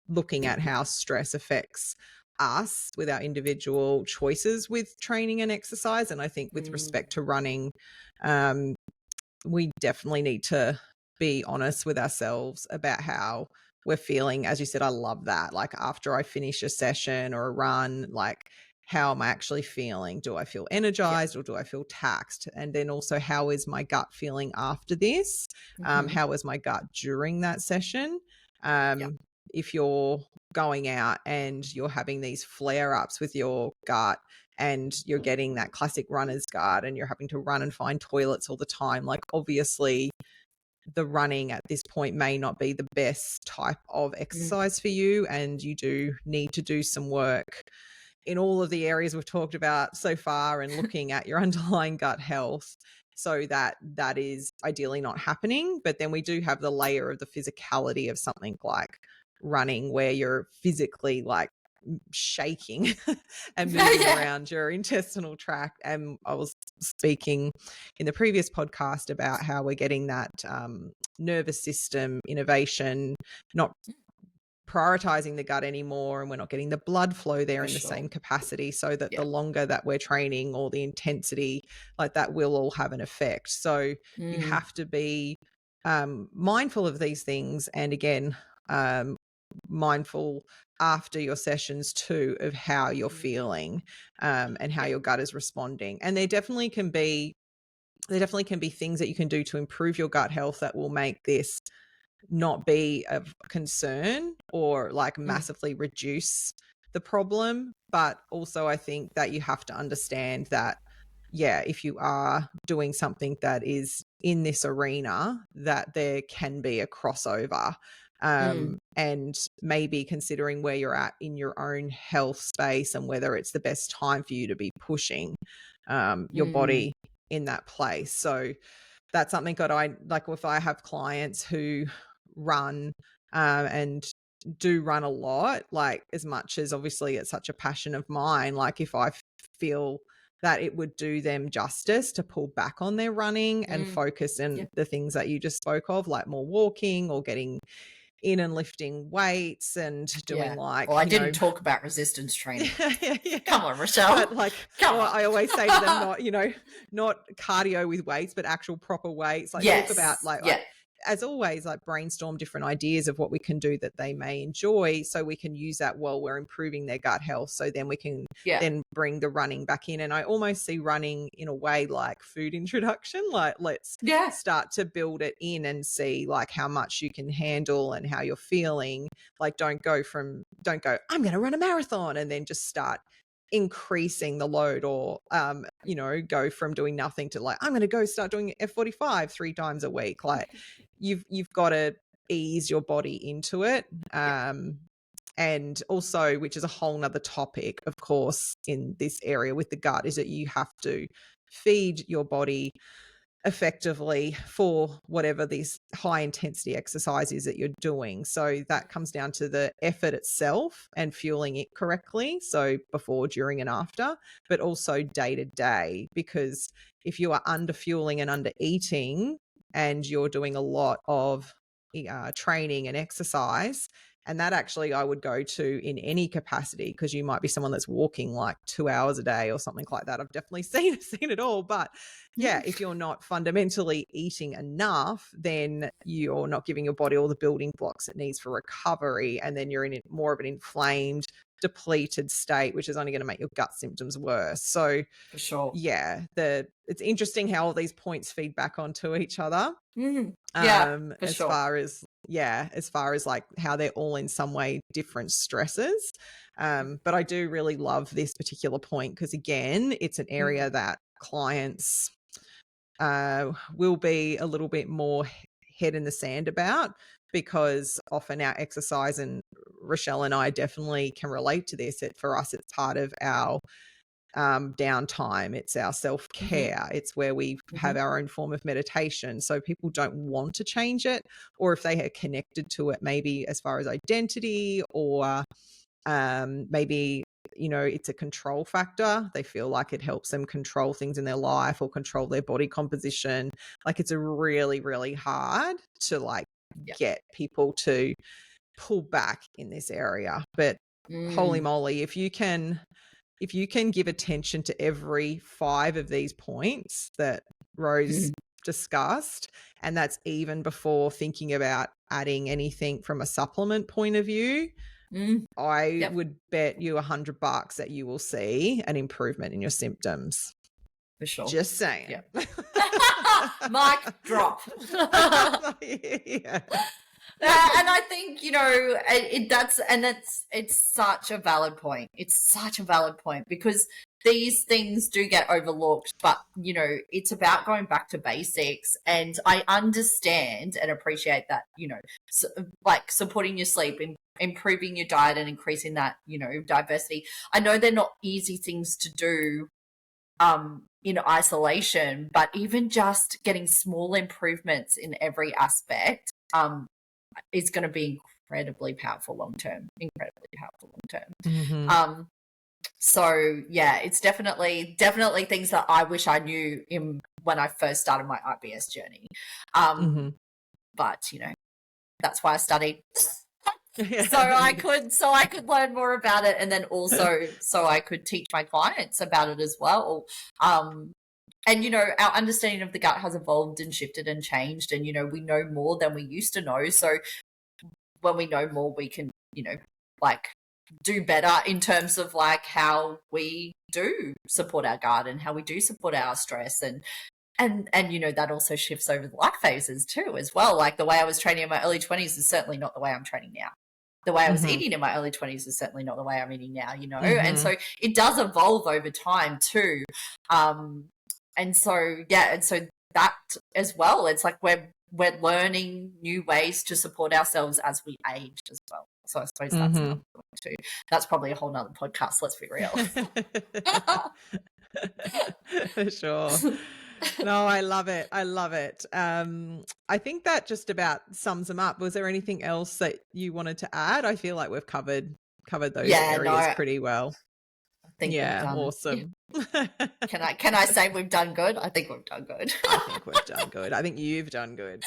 looking at how stress affects us with our individual choices with training and exercise. And I think with respect to running, we definitely need to be honest with ourselves about how we're feeling. As you said, I love that. After I finish a session or a run, how am I actually feeling? Do I feel energized or do I feel taxed? And then also, how is my gut feeling after this? How is my gut during that session? If you're going out and you're having these flare-ups with your gut and you're getting that classic runner's gut and you're having to run and find toilets all the time, obviously the running at this point may not be the best type of exercise for you, and you do need to do some work in all of the areas we've talked about so far and looking at your underlying gut health so that that is ideally not happening. But then we do have the layer of the physicality of something like running, where you're physically like shaking and moving around your intestinal tract. And I was speaking in the previous podcast about how we're getting that nervous system innovation, not prioritizing the gut anymore, and we're not getting the blood flow there in the same capacity, so that the longer that we're training or the intensity like that will all have an effect. So you have to be mindful of these things, and again mindful after your sessions too of how you're feeling and how your gut is responding. And there definitely can be things that you can do to improve your gut health that will make this not be of concern or like massively reduce the problem. But also I think that you have to understand that, if you are doing something that is in this arena, that there can be a crossover. And maybe considering where you're at in your own health space and whether it's the best time for you to be pushing your body in that place. So that's something that I like. If I have clients who run and do run a lot, like as much as obviously it's such a passion of mine, like if I feel that it would do them justice to pull back on their running and focus on the things that you just spoke of, like more walking or getting in and lifting weights and doing like, well, I didn't talk about resistance training. Come on, Roshelle. But like, I always say to them, not cardio with weights, but actual proper weights. Like talk about like, as always, like brainstorm different ideas of what we can do that they may enjoy, so we can use that while we're improving their gut health. So then we can then bring the running back in. And I almost see running in a way like food introduction, like let's start to build it in and see like how much you can handle and how you're feeling. Like don't go I'm going to run a marathon and then just start increasing the load, or go from doing nothing to like I'm going to go start doing F45 3 times a week. Like you've got to ease your body into it. And also, which is a whole nother topic, of course, in this area with the gut, is that you have to feed your body effectively for whatever this high intensity exercise is that you're doing. So that comes down to the effort itself and fueling it correctly. So before, during and after, but also day to day, because if you are under fueling and under eating and you're doing a lot of training and exercise, and that actually I would go to in any capacity, because you might be someone that's walking like 2 hours a day or something like that. I've definitely seen it all. But if you're not fundamentally eating enough, then you're not giving your body all the building blocks it needs for recovery. And then you're in more of an inflamed, depleted state, which is only going to make your gut symptoms worse. So for sure. It's interesting how all these points feed back onto each other. As far as like how they're all in some way different stresses. But I do really love this particular point, because again, it's an area that clients will be a little bit more head in the sand about, because often our exercise, and Rochelle and I definitely can relate to this, for us it's part of our downtime, it's our self-care, it's where we have our own form of meditation. So people don't want to change it, or if they are connected to it, maybe as far as identity, or maybe it's a control factor. They feel like it helps them control things in their life or control their body composition. Like it's really, really hard to like get people to pull back in this area. But holy moly, if you can give attention to every 5 of these points that Rose discussed, and that's even before thinking about adding anything from a supplement point of view, I would bet you $100 that you will see an improvement in your symptoms. For sure. Just saying. Yep. Mic drop. And I think, it's such a valid point. It's such a valid point, because these things do get overlooked, but, you know, it's about going back to basics. And I understand and appreciate that, you know, like supporting your sleep, improving your diet and increasing that, you know, diversity. I know they're not easy things to do in isolation, but even just getting small improvements in every aspect is going to be incredibly powerful long term. So yeah, it's definitely things that I wish I knew when I first started my IBS journey. But you know, that's why I studied. So I could learn more about it, and then also so I could teach my clients about it as well. And, you know, our understanding of the gut has evolved and shifted and changed, and, you know, we know more than we used to know. So when we know more, we can, you know, like do better in terms of like how we do support our gut and how we do support our stress. And you know, that also shifts over the life phases too as well. Like the way I was training in my early 20s is certainly not the way I'm training now. The way I was eating in my early 20s is certainly not the way I'm eating now, you know. And so it does evolve over time too. And so that as well, it's like we're learning new ways to support ourselves as we age as well. So I suppose that's another point too. That's probably a whole nother podcast, let's be real. For sure. No, I love it. I think that just about sums them up. Was there anything else that you wanted to add? I feel like we've covered those areas pretty well. I think we've done, awesome. Can I say we've done good? I think we've done good. I think we've done good. I think you've done good.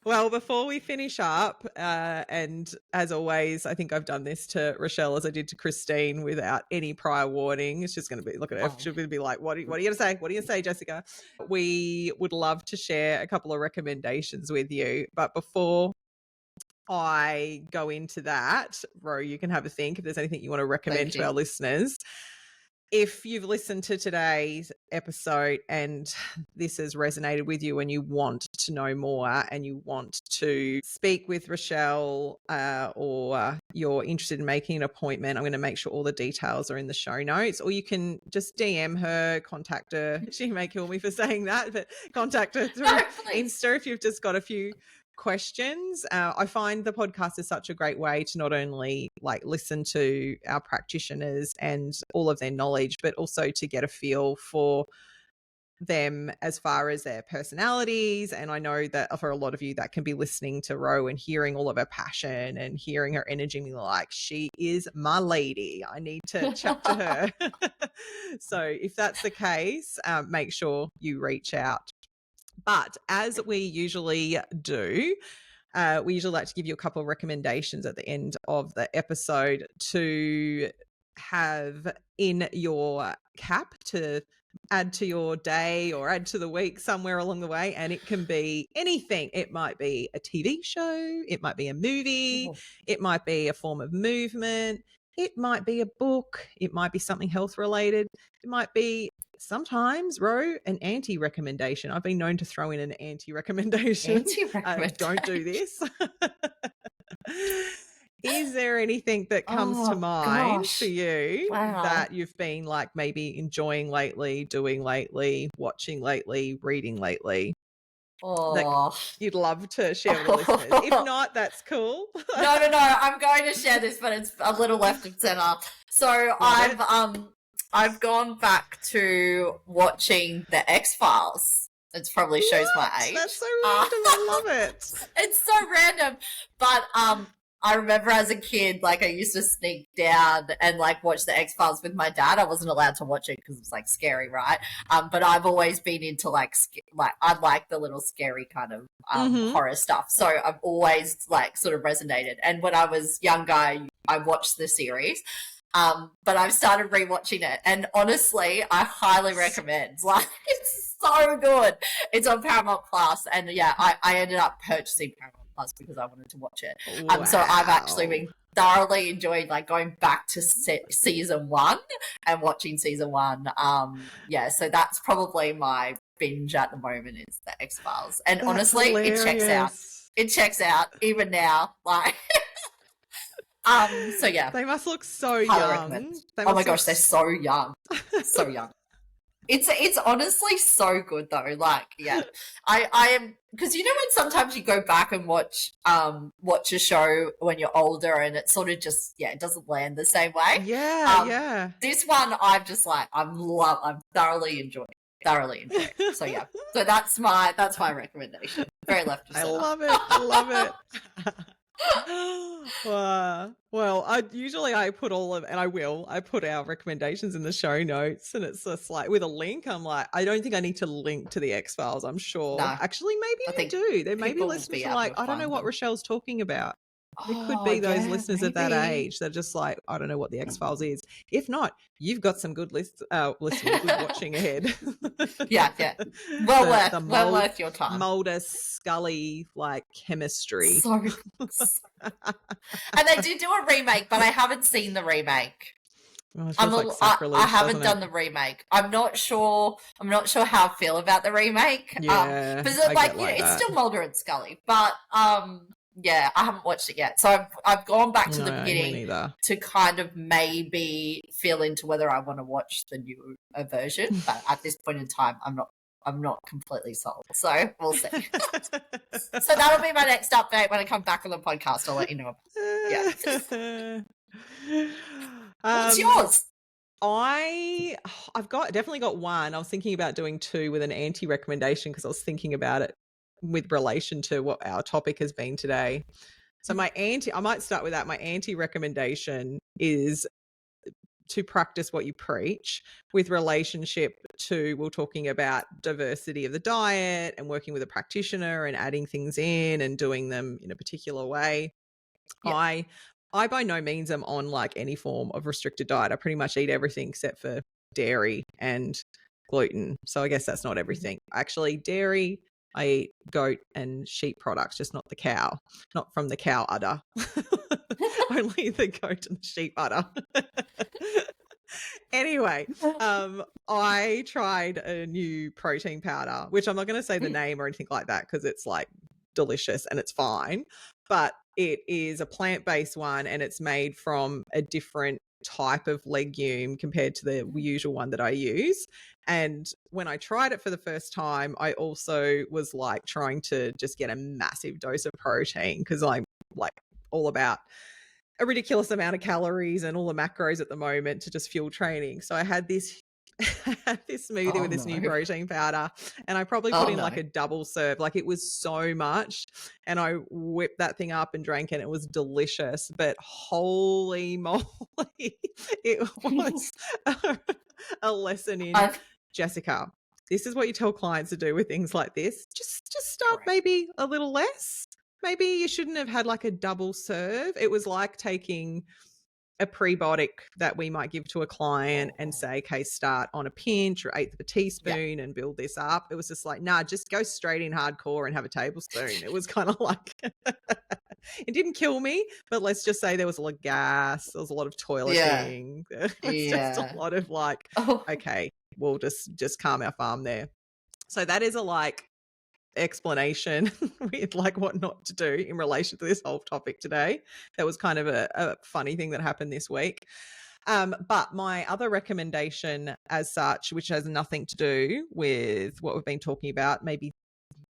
Well, before we finish up, and as always, I think I've done this to Rochelle as I did to Christine without any prior warning. It's just going to be, look at her. She's going to be like, what are you going to say? What are you going to say, Jessica? We would love to share a couple of recommendations with you. But before I go into that, Ro, you can have a think if there's anything you want to recommend to our listeners. If you've listened to today's episode and this has resonated with you and you want to know more and you want to speak with Rochelle or you're interested in making an appointment, I'm going to make sure all the details are in the show notes, or you can just DM her, contact her. She may kill me for saying that, but contact her through Insta if you've just got a few questions. I find the podcast is such a great way to not only like listen to our practitioners and all of their knowledge, but also to get a feel for them as far as their personalities. And I know that for a lot of you that can be listening to Ro and hearing all of her passion and hearing her energy and being like, she is my lady, I need to chat to her. So if that's the case, make sure you reach out. But as we usually do, we usually like to give you a couple of recommendations at the end of the episode to have in your cap to add to your day or add to the week somewhere along the way. And it can be anything. It might be a TV show. It might be a movie. It might be a form of movement. It might be a book. It might be something health related. It might be sometimes, Ro, an anti-recommendation. I've been known to throw in an anti-recommendation. Don't do this. Is there anything that comes to mind for you that you've been like maybe enjoying lately, doing lately, watching lately, reading lately? That you'd love to share with listeners. If not, that's cool. No. I'm going to share this, but it's a little left of center. So I've gone back to watching the X-Files. It probably shows my age. That's so random. I love it. It's so random. But I remember as a kid, like I used to sneak down and like watch the X-Files with my dad. I wasn't allowed to watch it because it was like scary, right? But I've always been into like I like the little scary kind of horror stuff. So I've always like sort of resonated. And when I was younger, I watched the series. But I've started rewatching it, and honestly, I highly recommend. Like, it's so good. It's on Paramount Plus, and yeah, I ended up purchasing Paramount Plus because I wanted to watch it. So I've actually been thoroughly enjoyed like going back to season 1 and watching season 1. Yeah, so that's probably my binge at the moment is the X-Files, and honestly, hilarious. It checks out even now, like. So yeah, They must look so highly young. recommend. Oh my gosh, they're so young. So young. It's honestly so good though. Like, yeah, I am, because you know when sometimes you go back and watch a show when you're older and it sort of just, yeah, it doesn't land the same way. Yeah. This one I'm just like I'm thoroughly enjoying. So yeah, so that's my recommendation. Very left of I center. love it. I love it. Wow. Well, I put I put our recommendations in the show notes, and it's just like with a link. I'm like, I don't think I need to link to the X-Files. I'm sure. No, Actually, maybe I I think do. There may be people will listeners be who are able like, to I don't know find what them. Rochelle's talking about. There could Oh, be those yeah, listeners at that maybe. age that are just like, I don't know what the X-Files is. If not, you've got some good listening, good watching ahead. Yeah. Well worth your time. Mulder Scully like chemistry. So and they did do a remake, but I haven't seen the remake. Oh, it feels like sacrilege, I haven't done the remake. I'm not sure how I feel about the remake. Yeah, because I like, get you know, like it's that. still Mulder and Scully, but yeah, I haven't watched it yet. So I've gone back to the beginning to kind of maybe feel into whether I want to watch the new version. But at this point in time, I'm not completely sold. So we'll see. So that'll be my next update when I come back on the podcast. I'll let you know about. Yeah. What's yours? I've definitely got one. I was thinking about doing two with an anti-recommendation because I was thinking about it with relation to what our topic has been today. So I might start with that. My anti-recommendation is to practice what you preach with relationship to, we're talking about diversity of the diet and working with a practitioner and adding things in and doing them in a particular way. Yep. I by no means am on like any form of restricted diet. I pretty much eat everything except for dairy and gluten. So I guess that's not everything. Actually, dairy, I eat goat and sheep products, just not the cow, not from the cow udder. Only the goat and the sheep udder. Anyway, I tried a new protein powder, which I'm not going to say the name or anything like that because it's like delicious and it's fine, but it is a plant-based one and it's made from a different type of legume compared to the usual one that I use. And when I tried it for the first time, I also was like trying to just get a massive dose of protein because I'm like all about a ridiculous amount of calories and all the macros at the moment to just fuel training. So I had this smoothie with this new protein powder and I probably put in like a double serve. Like it was so much and I whipped that thing up and drank it. It was delicious, but holy moly, it was a lesson in Jessica. This is what you tell clients to do with things like this. Just start maybe a little less. Maybe you shouldn't have had like a double serve. It was like taking a prebiotic that we might give to a client and say, okay, start on a pinch or eighth of a teaspoon and build this up. It was just like, nah, just go straight in hardcore and have a tablespoon. It was kind of like, it didn't kill me, but let's just say there was a lot of gas. There was a lot of toileting. There was just a lot of like, okay, we'll just calm our farm there. So that is a like explanation with like what not to do in relation to this whole topic today. That was kind of a funny thing that happened this week. But my other recommendation as such, which has nothing to do with what we've been talking about, maybe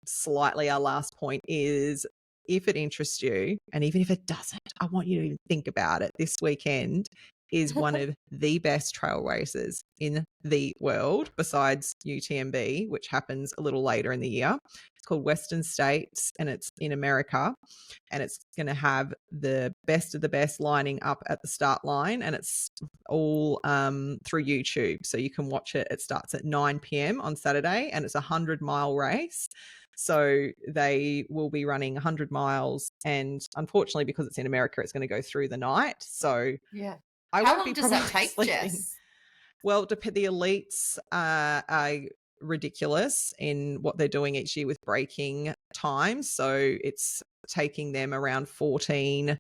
slightly our last point, is if it interests you, and even if it doesn't, I want you to think about it. This weekend is one of the best trail races in the world besides UTMB, which happens a little later in the year. It's called Western States and it's in America, and it's going to have the best of the best lining up at the start line, and it's all through YouTube. So you can watch it. It starts at 9 p.m. on Saturday and it's a 100-mile race. So they will be running 100 miles and unfortunately because it's in America, it's going to go through the night. So yeah. How long does that take, Jess? Well, the elites are ridiculous in what they're doing each year with braking times. So it's taking them around 14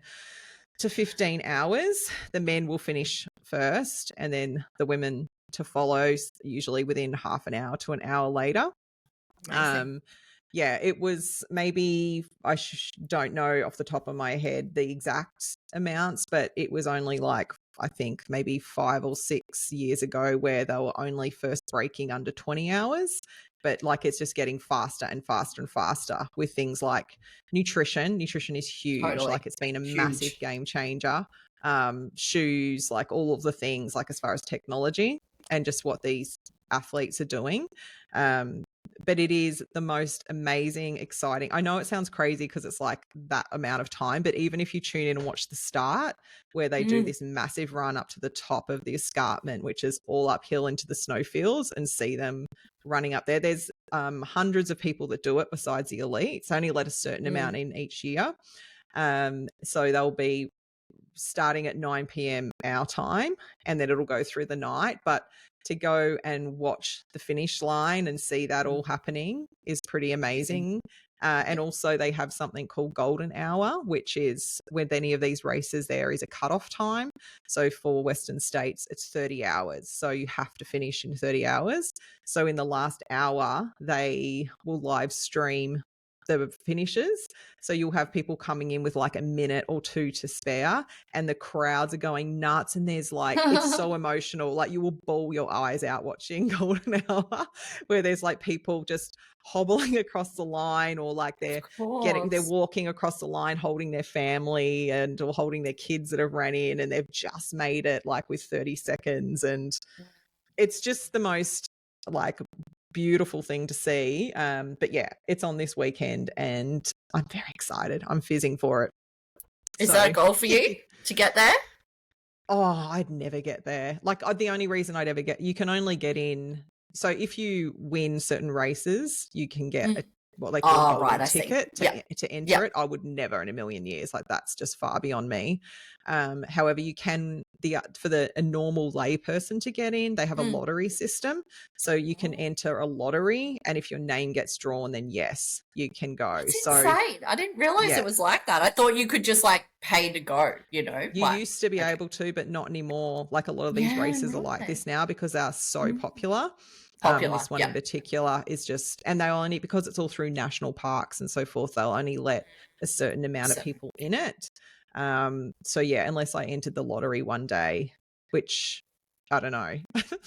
to 15 hours. The men will finish first and then the women to follow, usually within half an hour to an hour later. yeah, it was maybe, I don't know off the top of my head the exact amounts, but it was only like, I think maybe 5 or 6 years ago where they were only first breaking under 20 hours. But like it's just getting faster and faster and faster with things like nutrition. Nutrition is huge. Totally. Like it's been a Huge. massive game changer. Shoes, like all of the things, like as far as technology and just what these athletes are doing. But it is the most amazing, exciting. I know it sounds crazy because it's like that amount of time, but even if you tune in and watch the start where they do this massive run up to the top of the escarpment, which is all uphill into the snowfields, and see them running up there. There's hundreds of people that do it besides the elites. Only let a certain amount in each year. So they'll be starting at 9 p.m. our time, and then it'll go through the night. But to go and watch the finish line and see that all happening is pretty amazing. And also they have something called golden hour, which is with any of these races, there is a cutoff time. So for Western States, it's 30 hours. So you have to finish in 30 hours. So in the last hour, they will live stream the finishes. So you'll have people coming in with like a minute or two to spare, and the crowds are going nuts. And there's like, it's so emotional. Like you will bawl your eyes out watching Golden Hour, where there's like people just hobbling across the line, or like they're walking across the line holding their family and or holding their kids that have ran in, and they've just made it like with 30 seconds. And it's just the most like beautiful thing to see. But yeah, it's on this weekend and I'm very excited. I'm fizzing for it. Is that a goal for you to get there? Oh, I'd never get there. Like the only reason I'd ever you can only get in. So if you win certain races, you can get what they call a golden ticket to enter it. I would never in a million years. Like that's just far beyond me. However, you can for a normal lay person to get in, they have a lottery system. So you can enter a lottery, and if your name gets drawn, then yes, you can go. That's insane. I didn't realize it was like that. I thought you could just like pay to go, you know. You used to be able to, but not anymore. Like a lot of these races are like this now because they are so popular. This one in particular is just, and they only, because it's all through national parks and so forth, they'll only let a certain amount of people in it. So yeah, unless I entered the lottery one day, which I don't know.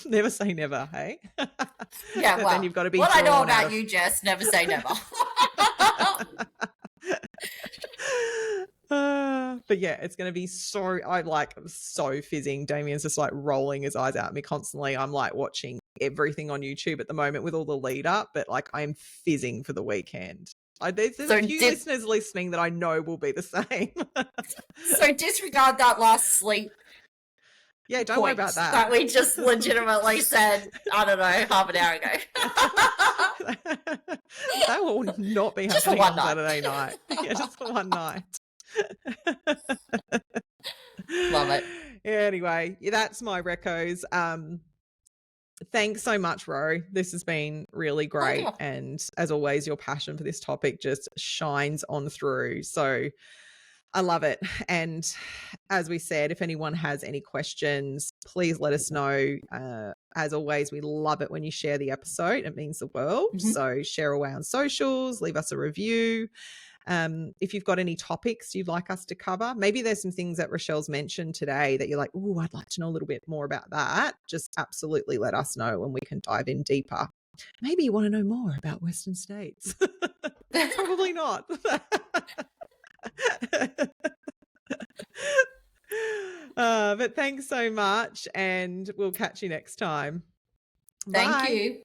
Never say never, hey? Yeah, well, then you've got to be what I know about you, Jess, never say never. But yeah, it's going to be so fizzing. Damien's just like rolling his eyes at me constantly. I'm like watching everything on YouTube at the moment with all the lead up, but like I'm fizzing for the weekend. There's a few listeners listening that I know will be the same. So disregard that last sleep. Yeah, don't worry about that. That we just legitimately said, I don't know, half an hour ago. That will not be happening on Saturday night. Yeah, just for one night. Love it. Anyway, that's my recos. Thanks so much, Ro. This has been really great. Oh, yeah. And as always, your passion for this topic just shines on through. So I love it. And as we said, if anyone has any questions, please let us know. As always, we love it when you share the episode. It means the world. So share away on socials, leave us a review. If you've got any topics you'd like us to cover, maybe there's some things that Rochelle's mentioned today that you're like, oh, I'd like to know a little bit more about that. Just absolutely let us know and we can dive in deeper. Maybe you want to know more about Western States. Probably not. But thanks so much, and we'll catch you next time. Thank you.